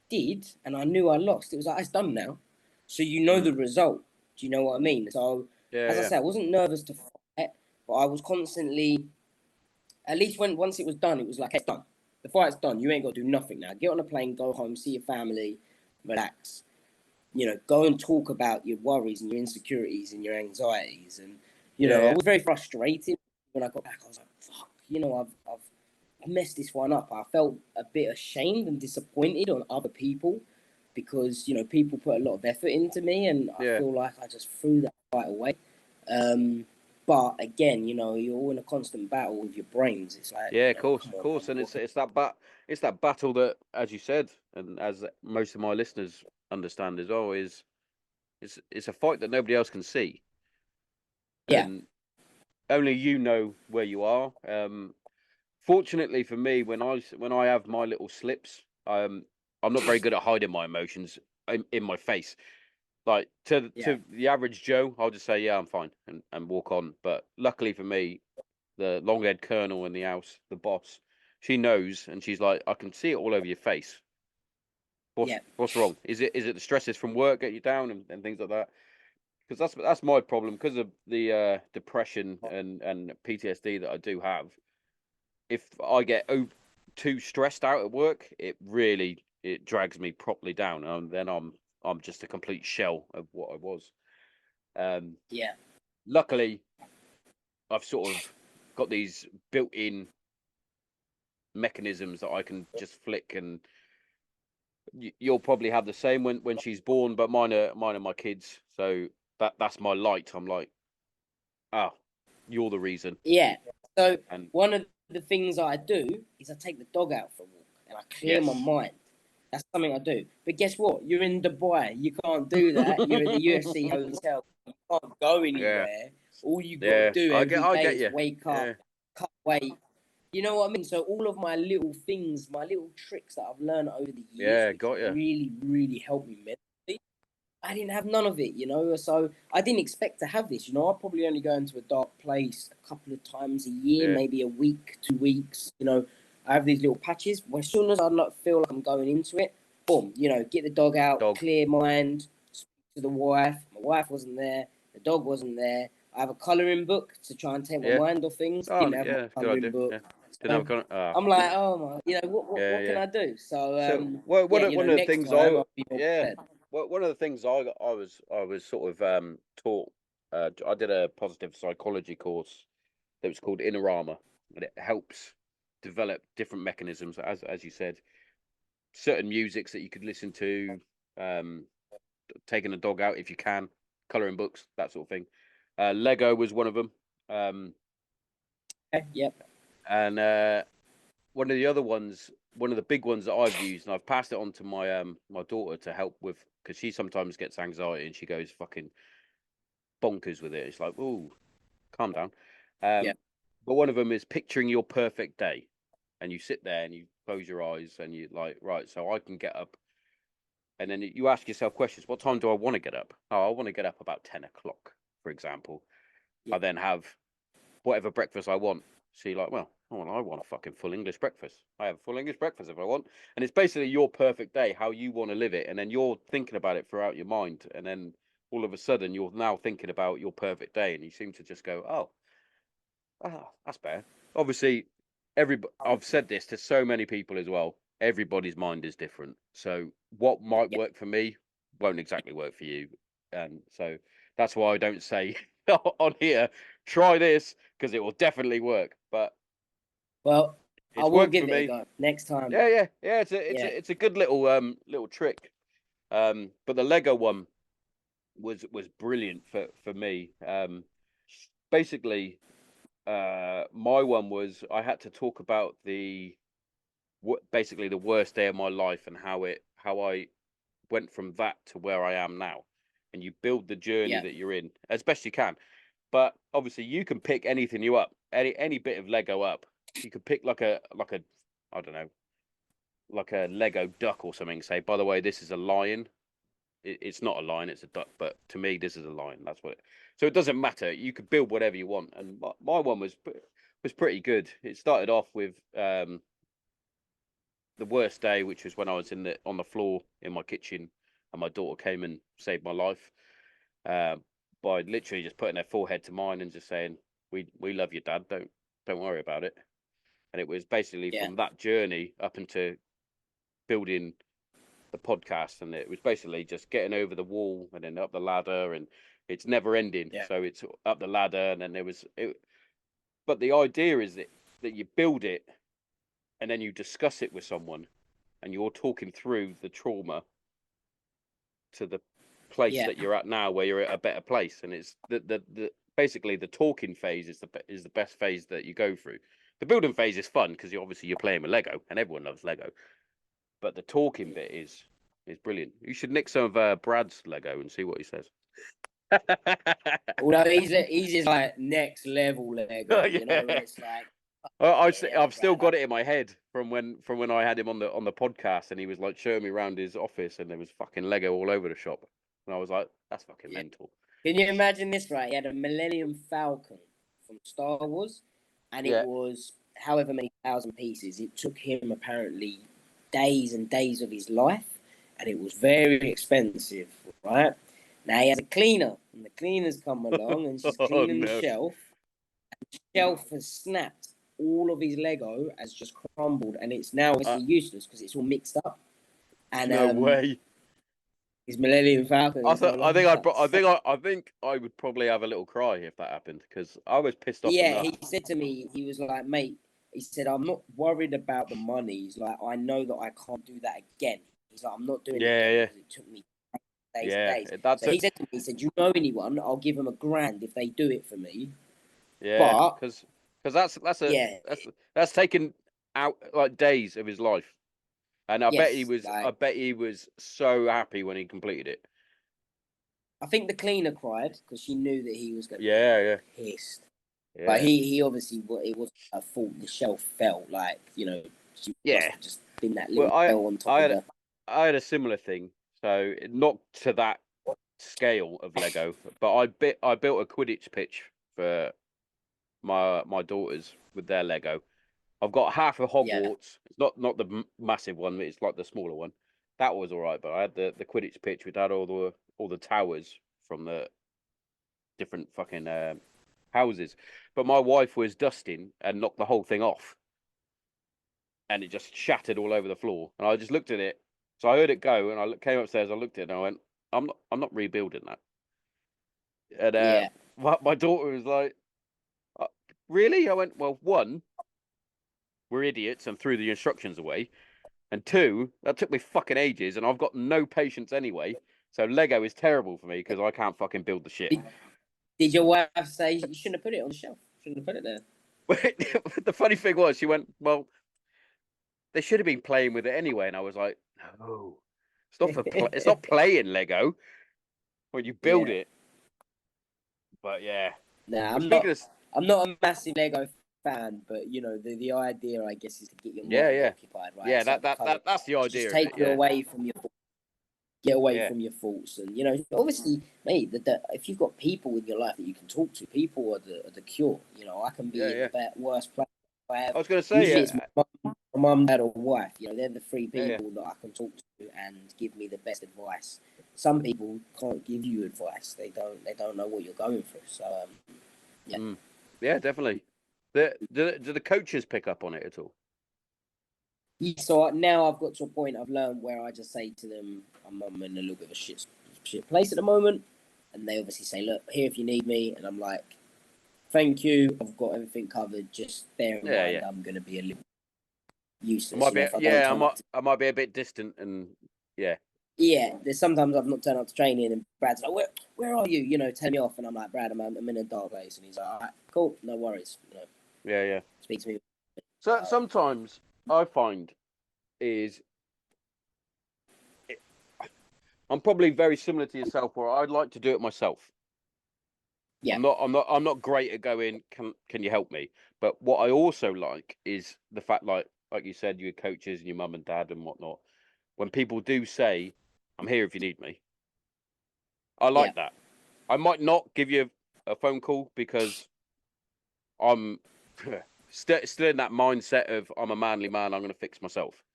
did, and I knew I lost, it was like, it's done now. So the result. Do you know what I mean? So, as I said, I wasn't nervous to fight, but I was constantly, at least once it was done, it was like, it's done. The fight's done. You ain't got to do nothing now. Get on a plane, go home, see your family, relax. Go and talk about your worries and your insecurities and your anxieties. And, I was very frustrated when I got back. I was like, fuck, I've messed this one up. I felt a bit ashamed and disappointed on other people because, people put a lot of effort into me, and I feel like I just threw that fight away. But again, you're all in a constant battle with your brains. It's like, of course, and it's that battle that, as you said, and as most of my listeners understand as well, is it's a fight that nobody else can see. Yeah. And only you know where you are. Fortunately for me, when I have my little slips, I'm not very good at hiding my emotions in my face. Like to the average Joe, I'll just say, yeah, I'm fine, and walk on. But luckily for me, the long-haired colonel in the house, the boss, she knows, and she's like, I can see it all over your face. What's wrong? Is it the stresses from work get you down and things like that? Because that's my problem, because of the depression and PTSD that I do have. If I get too stressed out at work, it drags me properly down, and then I'm just a complete shell of what I was. Luckily, I've sort of got these built-in mechanisms that I can just flick, and you'll probably have the same when she's born, but mine are my kids, so that's my light. I'm like, you're the reason. Yeah. So one of the things I do is I take the dog out for a walk and I clear my mind. That's something I do. But guess what? You're in Dubai. You can't do that. You're at the UFC hotel. You can't go anywhere. Yeah. All you got to do every day is wake up, cut weight. You know what I mean? So all of my little things, my little tricks that I've learned over the years, really, really help me mentally. I didn't have none of it, so I didn't expect to have this, I probably only go into a dark place a couple of times a year, maybe a week, 2 weeks, I have these little patches. Well, as soon as I not feel like I'm going into it, boom, get the dog out, clear mind, speak to the wife. My wife wasn't there, The dog wasn't there. I have a colouring book to try and take my mind off things. Didn't have my colouring book. Yeah. Didn't have I'm like, oh my, what can I do? So, one of the next things time I'll be more prepared. One of the things I was sort of taught. I did a positive psychology course that was called Inner Armor, and it helps develop different mechanisms, as you said, certain musics that you could listen to, taking a dog out if you can, colouring books, that sort of thing. Lego was one of them. Yep. And one of the other ones, one of the big ones that I've used, and I've passed it on to my my daughter to help with, because she sometimes gets anxiety and she goes fucking bonkers with it. It's like, oh, calm down. But one of them is picturing your perfect day, and you sit there and you close your eyes and you like, right, so I can get up, and then you ask yourself questions. What time do I want to get up? Oh, I want to get up about 10 o'clock, for example. I then have whatever breakfast I want. So you're like, well, I want a fucking full English breakfast. I have a full English breakfast if I want. And it's basically your perfect day, how you want to live it. And then you're thinking about it throughout your mind. And then all of a sudden, you're now thinking about your perfect day. And you seem to just go, that's better. Obviously, I've said this to so many people as well. Everybody's mind is different. So what might work for me won't exactly work for you. And so that's why I don't say on here, try this, because it will definitely work. But I will give it a go next time. Yeah. It's a good little trick. But the Lego one was brilliant for me. Basically, my one was I had to talk about basically the worst day of my life and how I went from that to where I am now. And you build the journey that you're in as best you can. But obviously, you can pick anything you up, any bit of Lego up. You could pick like a I don't know, like a Lego duck or something. Say, by the way, this is a lion. It's not a lion, it's a duck. But to me, this is a lion. That's what. So it doesn't matter. You could build whatever you want. And my one was pretty good. It started off with the worst day, which was when I was on the floor in my kitchen, and my daughter came and saved my life. By literally just putting their forehead to mine and just saying, "We love you, Dad. Don't worry about it." And it was basically from that journey up into building the podcast, and it was basically just getting over the wall and then up the ladder, and it's never ending. So it's up the ladder, and then but the idea is that you build it, and then you discuss it with someone, and you're talking through the trauma to the place that you're at now, where you're at a better place. And it's the basically the talking phase is the best phase that you go through. The building phase is fun because you're playing with Lego, and everyone loves Lego. But the talking bit is brilliant. You should nick some of Brad's Lego and see what he says. Although he's just like next level Lego, you know. It's like I've still got it in my head from when I had him on the podcast, and he was like showing me around his office, and there was fucking Lego all over the shop, and I was like, that's fucking mental. Can you imagine this? Right, he had a Millennium Falcon from Star Wars, and it was however many thousand pieces. It took him apparently days and days of his life, and it was very expensive. Right now, he has a cleaner, and the cleaner's come along, and she's cleaning the shelf. And the shelf has snapped. All of his Lego has just crumbled, and it's now obviously useless because it's all mixed up. And no way. His Millennium Falcon. I think I would probably have a little cry if that happened, because I was pissed off. Yeah, he said to me, he was like, mate, he said, I'm not worried about the money. He's like, I know that I can't do that again. He's like, I'm not doing it again because it took me days and days. So he said to me, he said, you know anyone? I'll give them $1,000 if they do it for me. Yeah, because that's taken out like days of his life. And I bet he was so happy when he completed it. I think the cleaner cried because she knew that he was going to be pissed. Yeah. But he obviously, it was a fault. The shelf fell, like, you know, she must have just been that little fell on top of I had a similar thing. So not to that scale of Lego, but I built a Quidditch pitch for my daughters with their Lego. I've got half of Hogwarts. It's not the massive one. It's like the smaller one. That was all right, but I had the Quidditch pitch. We had all the towers from different fucking houses. But my wife was dusting and knocked the whole thing off, and it just shattered all over the floor. And I just looked at it. So I heard it go, and I came upstairs. I looked at it, and I went, I'm not rebuilding that." And Yeah. my daughter was like, "Really?" I went, "Well, one, we're idiots and threw the instructions away. And two, that took me fucking ages, and I've got no patience anyway. So Lego is terrible for me because I can't fucking build the shit." Did your wife say you shouldn't have put it on the shelf? Shouldn't have put it there. The funny thing was, she went, "Well, they should have been playing with it anyway." And I was like, "No, it's not it's not playing Lego when you build Yeah. it." But yeah. Nah, But speaking of, I'm not a massive Lego fan, but you know the idea, I guess, is to get your mind yeah, occupied, right? yeah, So that's the just idea of take it. you Yeah, away from your get away yeah, from your thoughts, and you know, obviously, mate, if you've got people in your life that you can talk to, people are the cure. You know, I can be in yeah. the worst place I have. I was going to say, Usually, it's my mum, dad, or wife. You know, they're the three yeah, people that I can talk to and give me the best advice. Some people can't give you advice. They don't know what you're going through. So, yeah. Yeah, definitely. Do the coaches pick up on it at all? Yeah, so now I've got to a point I've learned where I just say to them, I'm in a little bit of a shit place at the moment. And they obviously say, look, here if you need me. And I'm like, thank you. I've got everything covered. Just bear in Yeah, mind yeah. I'm going to be a little I useless. might You know, be, if I don't yeah, turn up to. I might be a bit distant, and yeah, Yeah, there's sometimes I've not turned up to training and Brad's like, where are you? You know, tell me off. And I'm like, Brad, I'm in a dark place. And he's like, all right, cool, no worries. You know, yeah. speak to me. So sometimes I find is I'm probably very similar to yourself, where I'd like to do it myself. Yeah. I'm not great at going, can you help me? But what I also like is the fact, like you said, your coaches and your mum and dad and whatnot. When people do say, "I'm here if you need me," I Yeah. like that. I might not give you a phone call because I'm still in that mindset of I'm a manly man. I'm going to fix myself.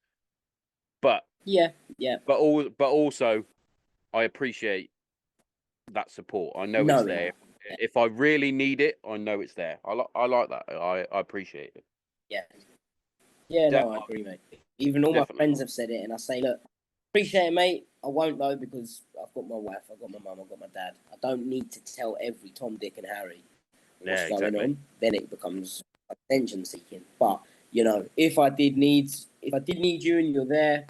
But Yeah. but also I appreciate that support. I know it's No. there. If I really need it, I know it's there. I like that. I appreciate it. Yeah. Yeah, De- no, I agree, mate. Even all my Definitely. friends have said it, and I say, look, appreciate it, mate. I won't though because I've got my wife, I've got my mum, I've got my dad. I don't need to tell every Tom, Dick, and Harry what's Yeah, going exactly. on. Then it becomes attention seeking. But you know, if I did need you and you're there,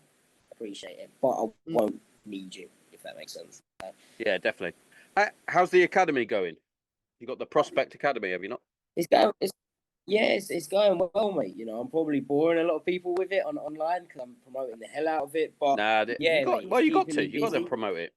appreciate it. But I won't need you if that makes sense. Yeah, definitely. How's the academy going? You got the Prospect Academy, have you not? It's going. It's going well, mate. You know, I'm probably boring a lot of people with it online because I'm promoting the hell out of it. But Nah, yeah, mate, it's you got keeping to. me You got to busy. promote it.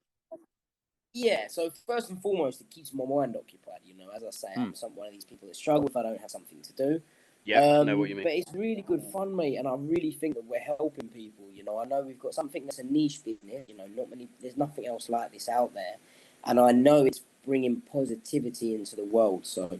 Yeah, so first and foremost, it keeps my mind occupied. You know, as I say, I'm one of these people that struggle if I don't have something to do. Yeah, I know what you mean. But it's really good fun, mate, and I really think that we're helping people. You know, I know we've got something that's a niche business. You know, there's nothing else like this out there, and I know it's bringing positivity into the world. So,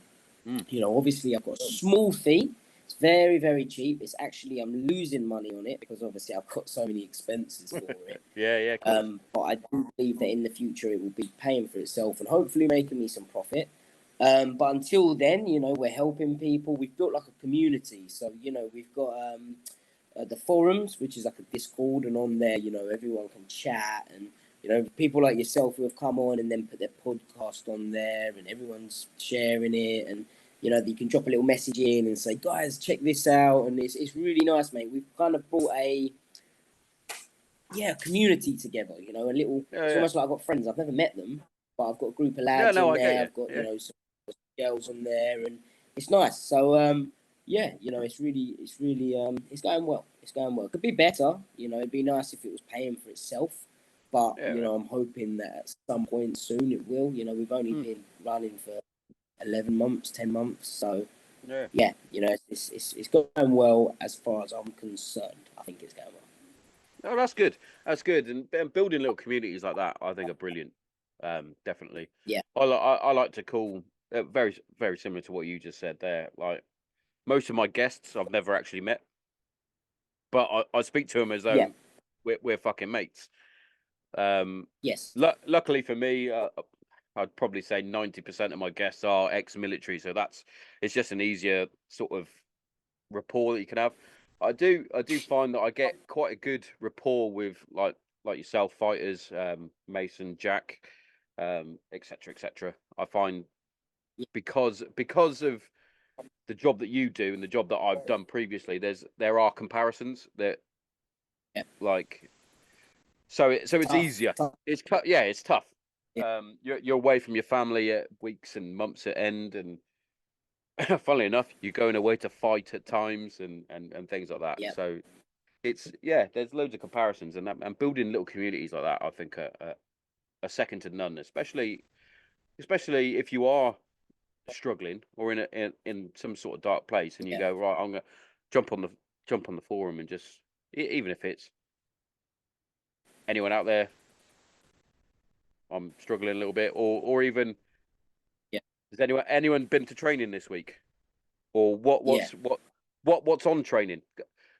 you know, obviously I've got a small fee. It's very, very cheap. It's actually I'm losing money on it because obviously I've got so many expenses for it. Yeah, of course. But I do believe that in the future it will be paying for itself and hopefully making me some profit. But until then, you know, we're helping people. We've built like a community. So, you know, we've got the forums, which is like a Discord, and on there, you know, everyone can chat and, you know, people like yourself who have come on and then put their podcast on there and everyone's sharing it. And, you know, you can drop a little message in and say, guys, check this out. And it's really nice, mate. We've kind of brought a community together, you know, a little. It's Yeah. almost like I've got friends. I've never met them, but I've got a group of Yeah, lads no, on I get there. you. I've got, Yeah. you know, some girls on there, and it's nice. So, yeah, you know, it's going well. It's going well. It could be better, you know. It'd be nice if it was paying for itself, but Yeah, you know, I'm hoping that at some point soon it will. You know, we've only been running for 11 months, 10 months, so yeah, you know, it's going well as far as I'm concerned. I think it's going well. Oh, that's good. That's good. And building little communities like that, I think, are brilliant. Definitely. Yeah. I like to call very very similar to what you just said there. Like most of my guests, I've never actually met, but I speak to them as Yeah. though we're fucking mates. Yes. Luckily for me, I'd probably say 90% of my guests are ex-military, so it's just an easier sort of rapport that you can have. I do find that I get quite a good rapport with like yourself, fighters, Mason, Jack, etc., etc. I find because of the job that you do and the job that I've done previously, there are comparisons that like so it's easier. It's tough. Yeah. You're away from your family at weeks and months at end, and funnily enough, you're going away to fight at times and things like that. Yeah. So there's loads of comparisons, and building little communities like that, I think are second to none, especially if you are struggling or in some sort of dark place, and you go, right, I'm gonna jump on the forum and just even if it's anyone out there, I'm struggling a little bit, or even has anyone been to training this week, or what's on training?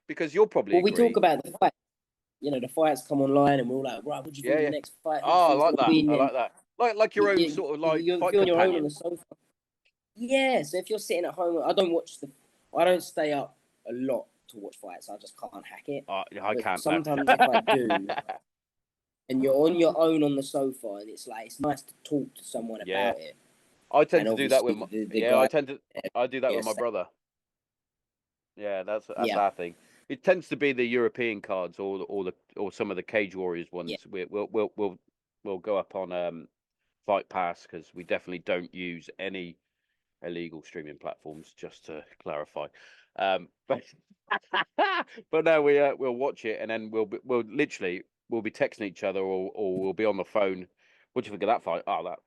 Because you'll probably we talk agree. about the fight. You know, the fights come online, and we're all like, right, what do you think of the next fight? Oh, I like that. I like that. Like your own sort of like you're fight on your own on companion. the sofa. Yeah, so if you're sitting at home, I don't stay up a lot to watch fights. I just can't hack it. I can't. Sometimes if I do, and you're on your own on the sofa, and it's nice to talk to someone about it. I tend to do that with I do that with my stuff. brother. Yeah, that's our thing. It tends to be the European cards or some of the Cage Warriors ones. Yeah. We'll go up on Fight Pass because we definitely don't use any illegal streaming platforms. Just to clarify, but but no, we'll watch it and then we'll be texting each other or we'll be on the phone. What do you think of that fight? Oh, that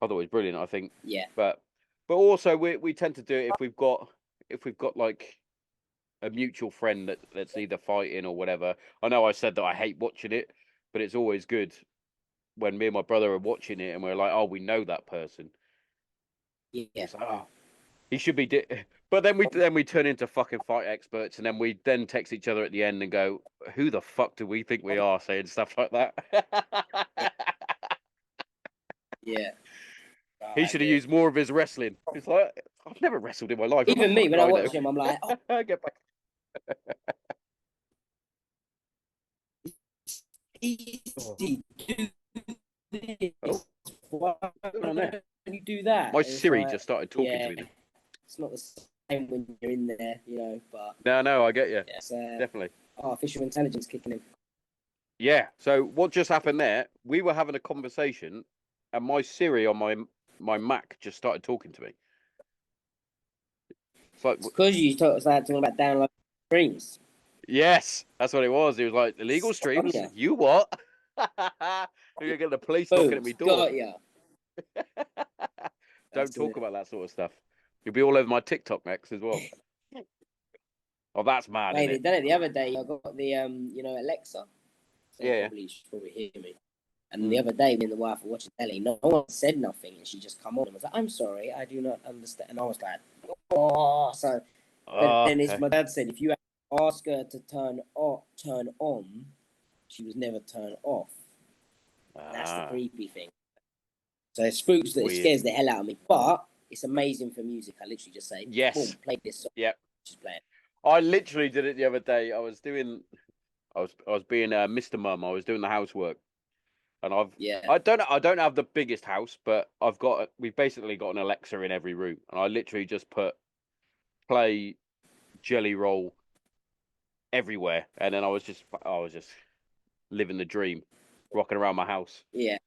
I thought it was brilliant. I think. Yeah. But also we tend to do it if we've got like a mutual friend that's either fighting or whatever. I know I said that I hate watching it, but it's always good when me and my brother are watching it and we're like, oh, we know that person. Yeah. It's like, oh, he should be. But then we turn into fucking fight experts, and then we text each other at the end and go, who the fuck do we think we are, saying stuff like that? Yeah. He should have used more of his wrestling. It's like, I've never wrestled in my life. Even me, when I watch him, I'm like, oh. Get back. Easy. Oh. Why don't you do that? My Siri just started talking to me then. It's not the same when you're in there, you know, but... No, I get you. Yes, definitely. Artificial intelligence kicking in. Yeah, so what just happened there, we were having a conversation, and my Siri on my Mac just started talking to me. It's because you started talking about downloading streams. Yes, that's what it was. It was like, illegal streams? You what? You're going to get the police knocking at me door. Got ya. Don't talk about that sort of stuff. You'll be all over my TikTok next as well. Oh, that's mad, Mate, isn't it? They done it the other day. I got the, Alexa. So yeah. You should probably hear me. And the other day, me and the wife were watching telly. No one said nothing, and she just come on and was like, "I'm sorry, I do not understand." And I was like, "Oh!" So then my dad said, if you ask her to turn on, she was never turned off. That's the creepy thing. So it spooks that it scares the hell out of me. But it's amazing for music. I literally just say, yes, boom, play this song. Yep. Just play it. I literally did it the other day. I was being Mr. Mum. I was doing the housework. And I don't have the biggest house, but we've basically got an Alexa in every room, and I literally just put play Jelly Roll everywhere, and then I was just living the dream, rocking around my house. Yeah,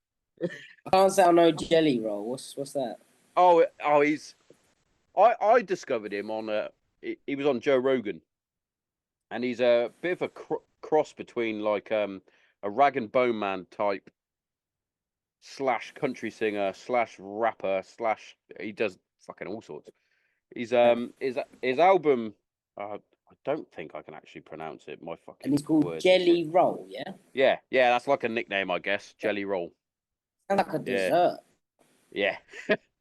I can't say I know Jelly Roll. What's that? I discovered him on he was on Joe Rogan, and he's a bit of a cross between like a rag and bone man type / country singer / rapper / he does fucking all sorts. He's his album. I don't think I can actually pronounce it. My fucking. And it's called Jelly Roll, yeah. Yeah, that's like a nickname, I guess. Jelly Roll. Sounds like a dessert. Yeah,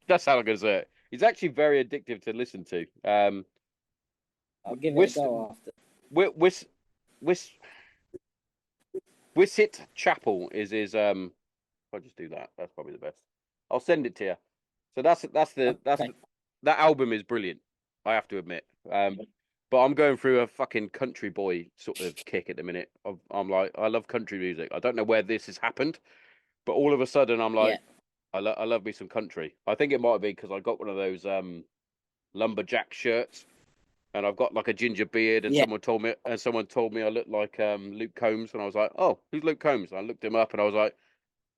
that sounds like a dessert. He's actually very addictive to listen to. I'll give it a go after. Wissit Chapel is his. I'll just do that. That's probably the best. I'll send it to you. So that album is brilliant. I have to admit. But I'm going through a fucking country boy sort of kick at the minute. I'm like, I love country music. I don't know where this has happened, but all of a sudden I'm like, I love me some country. I think it might be because I got one of those lumberjack shirts, and I've got like a ginger beard, and someone told me I looked like Luke Combs, and I was like, oh, who's Luke Combs? And I looked him up, and I was like,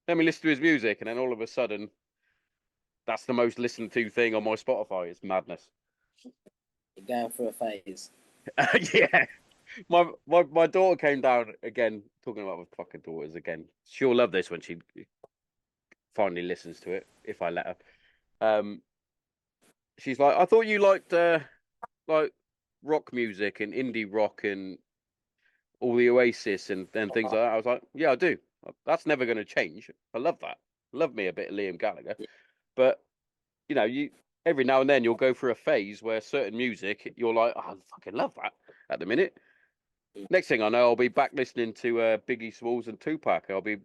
let me listen to his music, and then all of a sudden, that's the most listened to thing on my Spotify. It's madness. You're going through a phase. Yeah. My daughter came down again, talking about my fucking daughters again. She'll love this when she finally listens to it, if I let her. She's like, I thought you liked like rock music and indie rock and all the Oasis and things like that. I was like, yeah, I do. That's never going to change. I love that. Love me a bit of Liam Gallagher. But you know, you every now and then you'll go through a phase where certain music you're like, oh, I fucking love that at the minute. Next thing I know, I'll be back listening to Biggie Smalls and Tupac. I'll be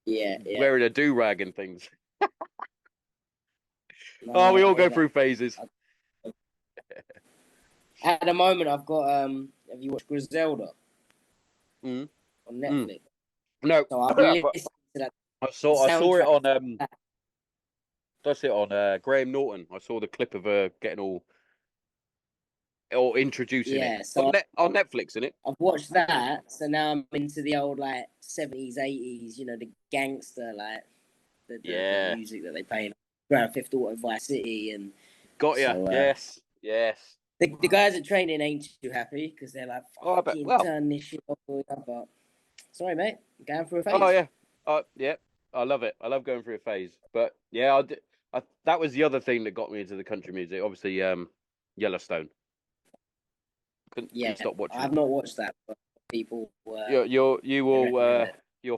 wearing a do-rag and things. No, we all go through phases. At the moment, I've got. Have you watched Griselda on Netflix? No, so I've listened to that. I saw it on. That's it on Graham Norton. I saw the clip of her getting all introducing it. So on Netflix, isn't it? I've watched that, so now I'm into the old like 70s, 80s. You know, the gangster like the music that they play in Grand Theft Auto, Vice City, and got ya. Yes. The guys at training ain't too happy because they're like, fucking turn this shit off. But sorry, mate, I'm going through a phase. Oh yeah, yeah. I love it. I love going through a phase. But yeah, that was the other thing that got me into the country music. Obviously, Yellowstone. Couldn't stop watching. I've not watched that, but people. You'll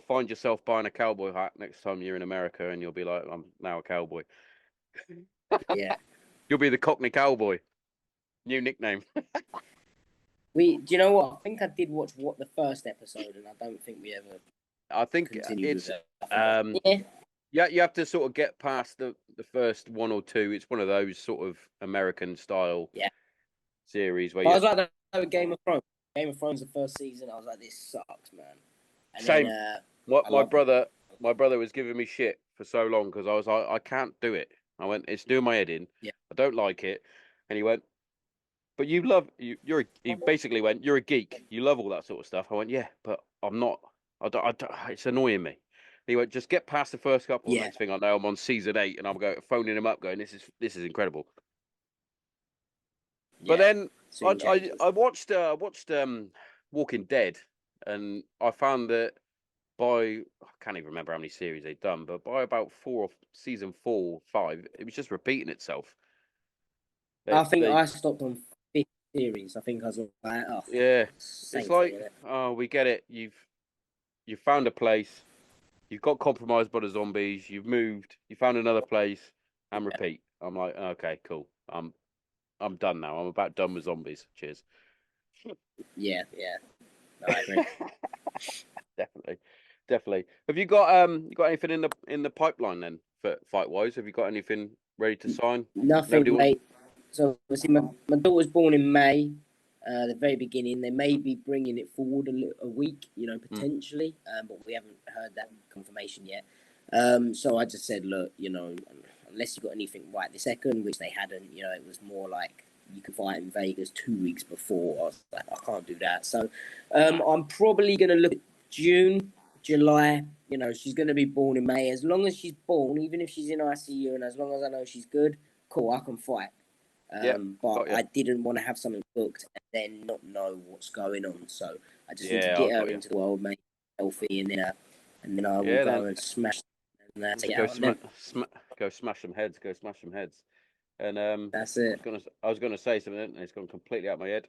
find yourself buying a cowboy hat next time you're in America, and you'll be like, I'm now a cowboy. Yeah. You'll be the Cockney Cowboy. New nickname. Do you know what? I think I did watch the first episode, and I don't think we ever. I think it's yeah. You have to sort of get past the first one or two. It's one of those sort of American style series where I was like Game of Thrones. Game of Thrones, the first season, I was like, this sucks, man. And same. Then, my brother was giving me shit for so long because I was like, I can't do it. I went, it's doing my head in. Yeah. I don't like it. And he went, but he basically went, you're a geek. You love all that sort of stuff. I went, yeah, but I'm not. I don't, it's annoying me. He went, just get past the first couple. Next thing I know, I'm on season 8, and I'm phoning him up, going, this is incredible. But then I watched Walking Dead, and I found that I can't even remember how many series they'd done, but by about season 4, 5, it was just repeating itself. I think I stopped on 5th series. I think I was like, oh, yeah, it's like, oh, we get it. You've found a place. You've got compromised by the zombies. You've moved. You found another place, and repeat. I'm like, okay, cool. I'm done now. I'm about done with zombies. Cheers. Yeah. No, I agree. Definitely. Have you got anything in the pipeline then for fight wise? Have you got anything ready to sign? Nothing, mate. So obviously, my daughter was born in May. The very beginning, they may be bringing it forward a week, potentially, but we haven't heard that confirmation yet. So I just said, look, unless you got anything right this second, which they hadn't, it was more like you can fight in Vegas 2 weeks before. I was like, I can't do that. So I'm probably going to look at June, July. She's going to be born in May. As long as she's born, even if she's in ICU, and as long as I know she's good, cool, I can fight. But I didn't want to have something booked and then not know what's going on. So I just need to get her into the world, make her healthy, and then I will go and smash. Go smash some heads. And that's it. I was gonna say something, and it's gone completely out of my head.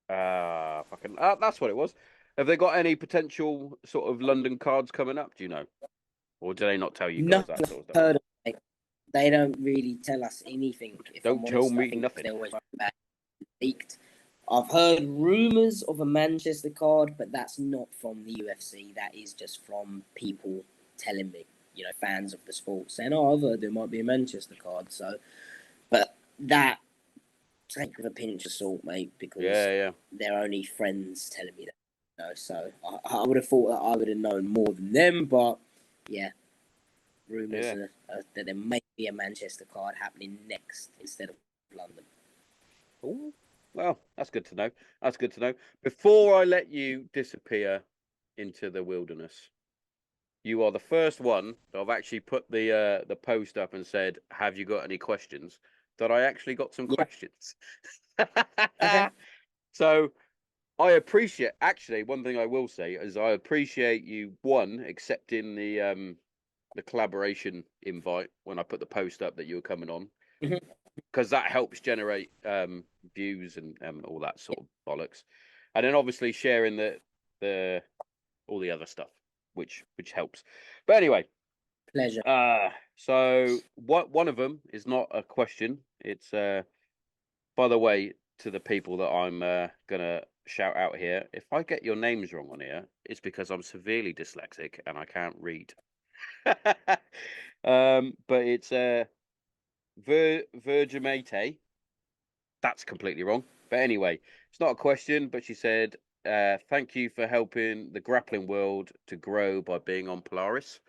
That's what it was. Have they got any potential sort of London cards coming up? Do you know, or do they not tell you guys that sort of stuff? Heard of it. They don't really tell us anything. Don't tell me nothing. They always leaked. I've heard rumours of a Manchester card, but that's not from the UFC. That is just from people telling me. fans of the sport saying, "Oh, I've heard there might be a Manchester card." So, but that take with a pinch of salt, mate, because they're only friends telling me that. So I would have thought that I would have known more than them, but yeah, rumours that there may be a Manchester card happening next instead of London. Oh, well, that's good to know. That's good to know. Before I let you disappear into the wilderness, you are the first one that I've actually put the post up and said, "Have you got any questions?" That I actually got some questions. Okay. So I appreciate. Actually, one thing I will say is I appreciate you accepting the collaboration invite when I put the post up that you were coming on. Because that helps generate views and all that sort of bollocks, and then obviously sharing the all the other stuff, which helps. But anyway, pleasure. So one of them is not a question. It's by the way, to the people that I'm gonna shout out here, if I get your names wrong on here, it's because I'm severely dyslexic and I can't read. But it's Virgimate. That's completely wrong. But anyway, it's not a question, but she said, thank you for helping the grappling world to grow by being on Polaris.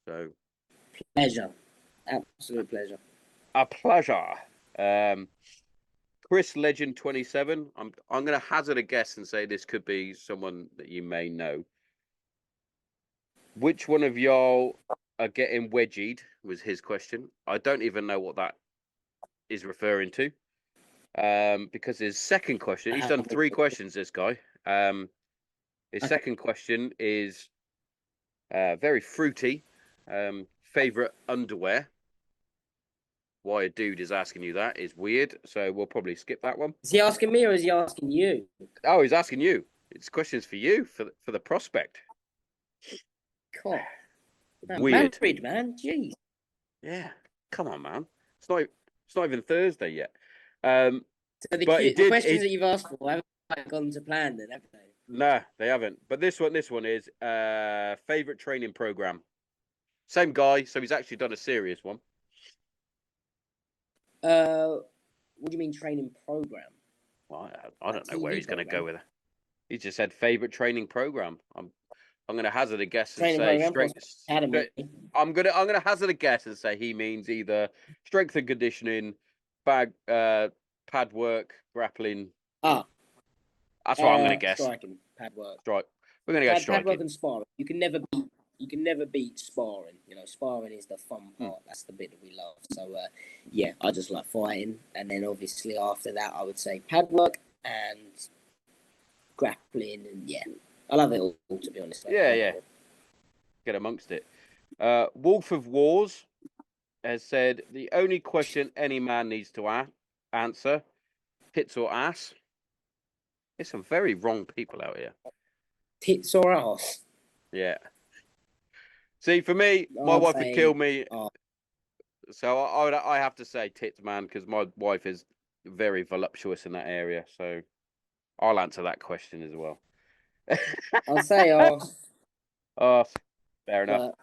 So pleasure. Absolute pleasure. A pleasure. Chris Legend 27. I'm gonna hazard a guess and say this could be someone that you may know. Which one of y'all are getting wedgied was his question. I don't even know what that is referring to. Because his second question, he's done 3 questions, this guy. His second question is very fruity. Favorite underwear. Why a dude is asking you that is weird, so we'll probably skip that one. Is he asking me or is he asking you? Oh, he's asking you. It's questions for you, for the prospect. God. Weird. Married, man. Jeez. Yeah. Come on, man. It's not even Thursday yet. So the questions that you've asked for haven't quite gone to plan then, have they? Nah, they haven't. But this one is favorite training program. Same guy, so he's actually done a serious one. What do you mean training program? Well, I don't know where he's going to go with it. He just said favorite training program. I'm going to hazard a guess and say strength. I'm going to hazard a guess and say he means either strength and conditioning, pad work, grappling. That's what I'm going to guess. Striking, pad work. We're going to go striking. Pad work and sparring. You can never beat sparring. Sparring is the fun part. That's the bit that we love. So yeah, I just like fighting, and then obviously after that, I would say pad work and grappling, and yeah, I love it all, to be honest. Yeah. Get amongst it. Wolf of Wars has said the only question any man needs to answer: tits or ass. There's some very wrong people out here. Tits or ass? Yeah. See, for me, my wife would kill me. So I have to say tits, man, because my wife is very voluptuous in that area. So I'll answer that question as well. I'll say ass. Fair enough.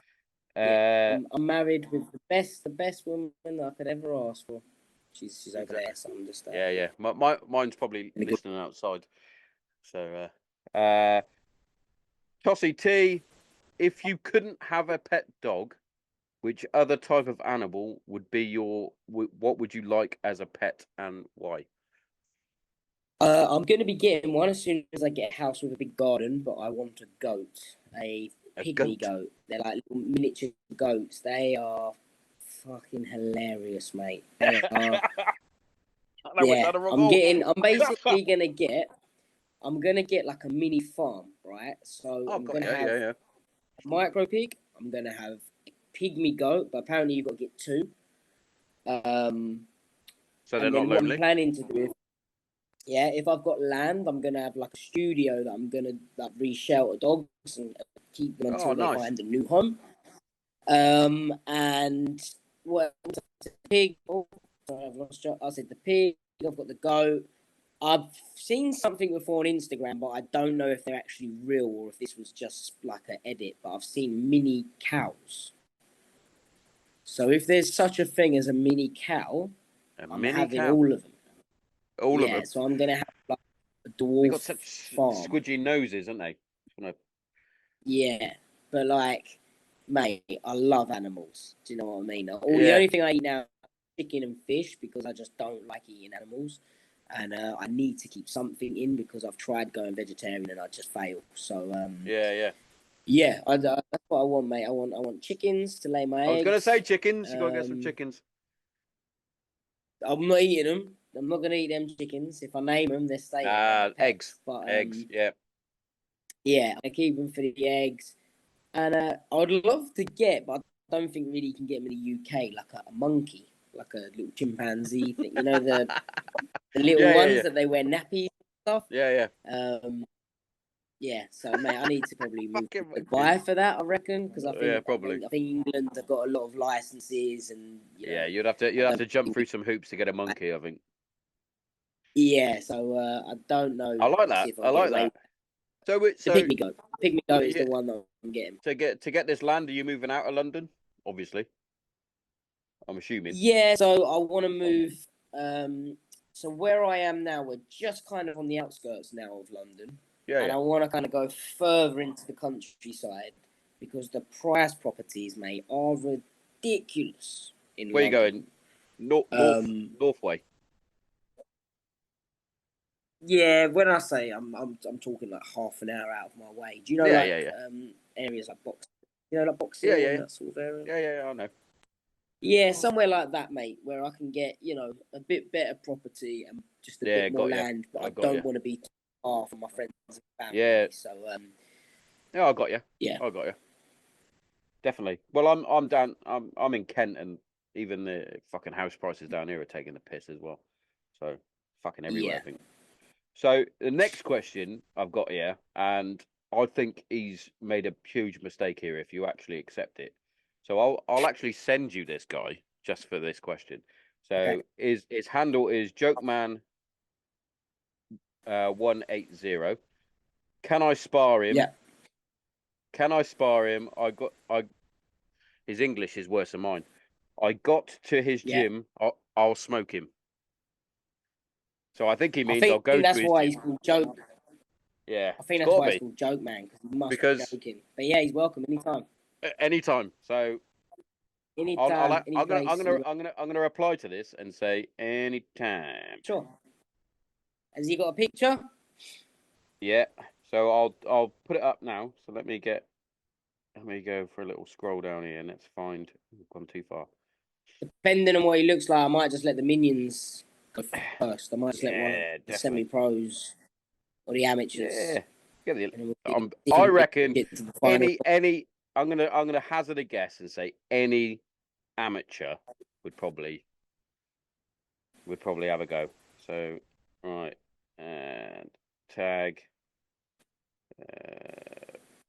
Yeah, I'm married with the best woman I could ever ask for. She's over there, so I'm just yeah. Mine's probably listening outside. So Tossy T, if you couldn't have a pet dog, which other type of animal would be what would you like as a pet and why? I'm going to be getting one as soon as I get a house with a big garden, but I want a goat, a pygmy goat. They're like little miniature goats. They are fucking hilarious, mate. They are. Yeah, I'm basically gonna get like a mini farm, right? So I'm gonna have a micro pig. I'm gonna have a pygmy goat, but apparently you've got to get 2. So they're not lonely. What I'm planning to do, if I've got land, I'm gonna have like a studio that I'm gonna like reshelter dogs and keep them until they find a new home. And what the pig? Oh, sorry, I've lost track. I said the pig. I've got the goat. I've seen something before on Instagram, but I don't know if they're actually real or if this was just like an edit. But I've seen mini cows. So if there's such a thing as a mini cow, I'm having all of them. All of them. So I'm gonna have like a dwarf. They got such farm. squidgy noses, aren't they? Yeah, but like, mate, I love animals. Do you know what I mean? The only thing I eat now is chicken and fish because I just don't like eating animals, and I need to keep something in because I've tried going vegetarian and I just fail. So yeah, that's what I want, mate. I want chickens to lay my eggs. I was gonna say chickens. You gotta get some chickens. I'm not eating them. I'm not gonna eat them chickens. If I name them, they're staying. Eggs. But eggs. Yeah. Yeah, I keep them for the eggs. And I'd love to get, but I don't think really you can get them in the UK, like a monkey, like a little chimpanzee thing. You know, the little ones that they wear nappies and stuff. Yeah, so mate, I need to probably move to Dubai for that, I reckon, because I think probably. I think England have got a lot of licenses and you'd have to jump through some hoops to get a monkey, I think. Yeah, so I don't know. I like that. I like that. So pygmy goat is the one that I'm getting. To get this land, are you moving out of London? Obviously, I'm assuming. Yeah, so I want to move. So where I am now, we're just kind of on the outskirts now of London, and I want to kind of go further into the countryside because the price properties, mate, are ridiculous in Where London. You going? North way. Yeah, when I say I'm talking like half an hour out of my way. Do you know areas like Box? You know, like Box Hill and that sort of area. I know. Yeah, somewhere like that, mate, where I can get a bit better property and just a bit more land, but I don't want to be too far from my friends and family. Yeah. So I got you. Yeah, I got you. Definitely. Well, I'm down. I'm in Kent, and even the fucking house prices down here are taking the piss as well. So fucking everywhere, I think. So the next question I've got here, and I think he's made a huge mistake here if you actually accept it. So I'll actually send you this guy just for this question. So his handle is Jokeman 180. Can I spar him? Yeah. Can I spar him? His English is worse than mine. I got to his gym. I'll smoke him. So I think he means I'll go to his gym. That's why he's called Joke. Yeah, I think that's why he's called Joke Man because he must be joking. But yeah, he's welcome anytime. Anytime. So anytime. I'm gonna reply to this and say anytime. Sure. Has he got a picture? Yeah. So I'll put it up now. So let me go for a little scroll down here and let's find. I've gone too far. Depending on what he looks like, I might just let the minions go first. I might just let one of the semi-pros or the amateurs. Yeah. I reckon any. I'm gonna hazard a guess and say any amateur would probably have a go. So right and tag.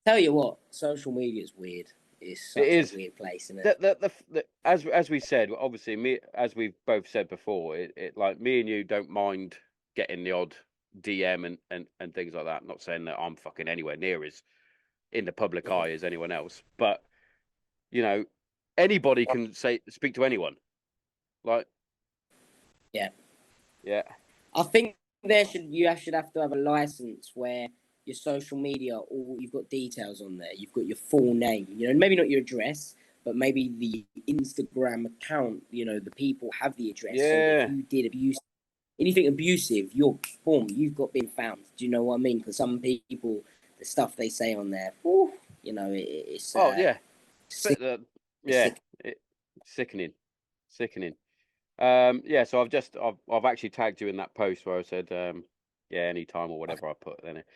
Tell you what, social media is weird. It's such a weird place, isn't it? As we said, obviously, as we've both said before, it like me and you don't mind getting the odd DM and things like that. I'm not saying that I'm fucking anywhere near as in the public eye as anyone else, but anybody can speak to anyone. Like, yeah. I think you should have to have a license where your social media, all you've got details on there. You've got your full name. Maybe not your address, but maybe the Instagram account. The people have the address. Yeah. So if you did anything abusive, you've got been found. Do you know what I mean? Because some people, the stuff they say on there, it's sickening. So I've actually tagged you in that post where I said anytime or whatever I put in it.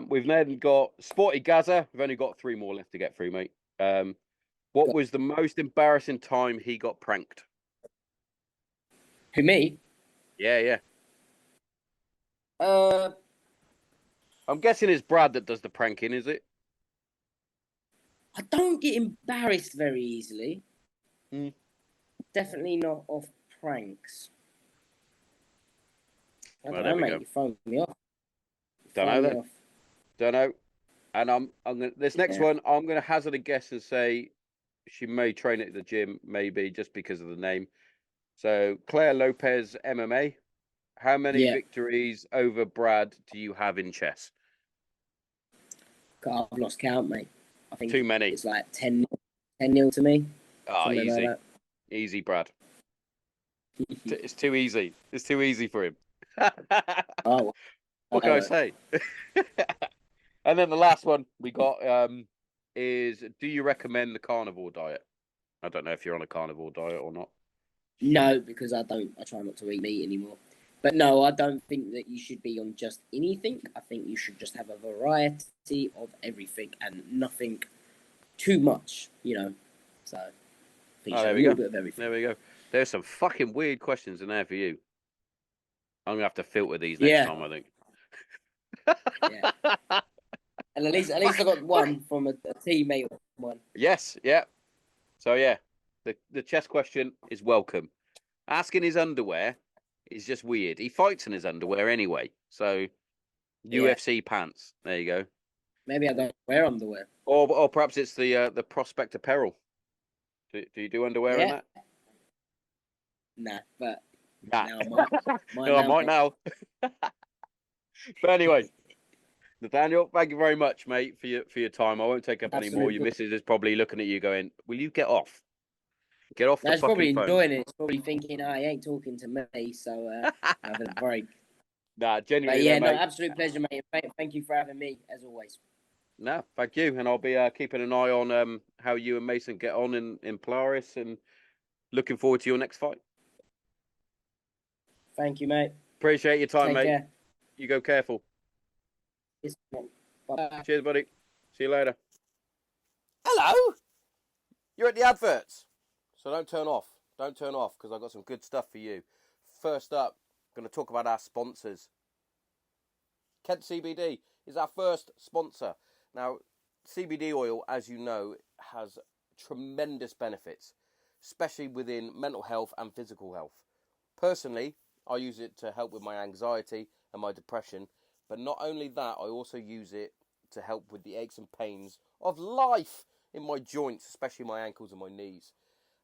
We've then got Sporty Gaza. We've only got 3 more left to get through, mate. What was the most embarrassing time he got pranked? Who, me? Yeah. I'm guessing it's Brad that does the pranking, is it? I don't get embarrassed very easily. Definitely not off pranks. I don't know, mate. You're throwing me off. Don't know. And I'm gonna this next one. I'm gonna hazard a guess and say she may train at the gym, maybe just because of the name. So Claire Lopez MMA. How many victories over Brad do you have in chess? God, I've lost count, mate. I think too many. It's like 10-0 to me. Ah, easy. Like easy, Brad. It's too easy. It's too easy for him. Oh, what can I say? And then the last one we got is, do you recommend the carnivore diet? I don't know if you're on a carnivore diet or not. No, because I try not to eat meat anymore. But no, I don't think that you should be on just anything. I think you should just have a variety of everything and nothing too much, So I think there a we little go. bit of everything. There we go. There's some fucking weird questions in there for you. I'm gonna have to filter these next time, I think. Yeah. And at least I got one from a teammate of mine. Yes, yeah. So yeah, the chess question is welcome. Asking his underwear is just weird. He fights in his underwear anyway. So UFC pants. There you go. Maybe I don't wear underwear. Or perhaps it's the Prospect apparel. Do you do underwear in that? Nah, but nah. Now I might. No, I might now. But anyway, Nathaniel, thank you very much, mate, for your time. I won't take up any more. Your missus is probably looking at you going, will you get off? Get off the fucking phone. Probably enjoying it. It's probably thinking, oh, he ain't talking to me, so having a break. Nah, genuinely. But yeah, mate. Absolute pleasure, mate. Thank you for having me, as always. No, thank you. And I'll be keeping an eye on how you and Mason get on in Polaris, and looking forward to your next fight. Thank you, mate. Appreciate your time, Take mate. Care. You go careful. Bye. Cheers, buddy. See you later. Hello. You're at the adverts, so don't turn off. Don't turn off, because I've got some good stuff for you. First up, I'm going to talk about our sponsors. Kent CBD is our first sponsor. Now, CBD oil, as you know, has tremendous benefits, especially within mental health and physical health. Personally, I use it to help with my anxiety and my depression, but not only that, I also use it to help with the aches and pains of life in my joints, especially my ankles and my knees.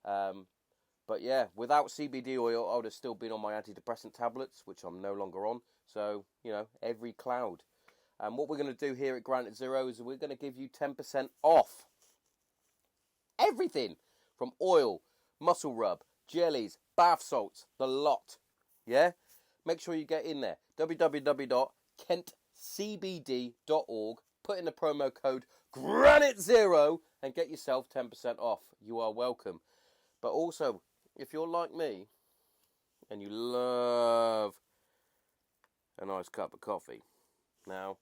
But yeah, without CBD oil, I would have still been on my antidepressant tablets, which I'm no longer on. So, every cloud. And what we're going to do here at Granite Zero is we're going to give you 10% off everything from oil, muscle rub, jellies, bath salts, the lot. Yeah? Make sure you get in there. www.kentcbd.org. Put in the promo code GRANITE0 and get yourself 10% off. You are welcome. But also, if you're like me and you love a nice cup of coffee. Now,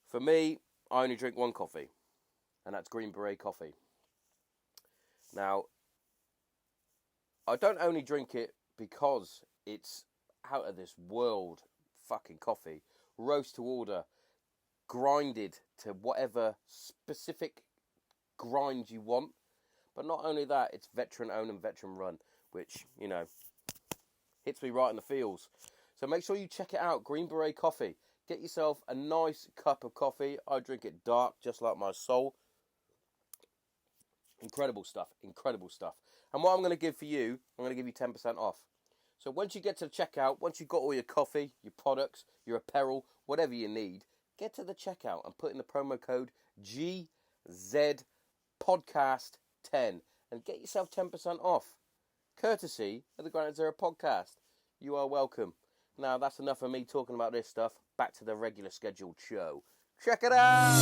for me, I only drink one coffee, and that's Green Beret coffee. Now, I don't only drink it because it's out of this world fucking coffee, roast to order, grinded to whatever specific grind you want. But not only that, it's veteran owned and veteran run, which, hits me right in the feels. So make sure you check it out, Green Beret Coffee. Get yourself a nice cup of coffee. I drink it dark, just like my soul. Incredible stuff, incredible stuff. And what I'm going to give for you, I'm going to give you 10% off. So once you get to the checkout, once you've got all your coffee, your products, your apparel, whatever you need, get to the checkout and put in the promo code GZPodcast10 and get yourself 10% off. Courtesy of the Granite Zero podcast. You are welcome. Now, that's enough of me talking about this stuff. Back to the regular scheduled show. Check it out!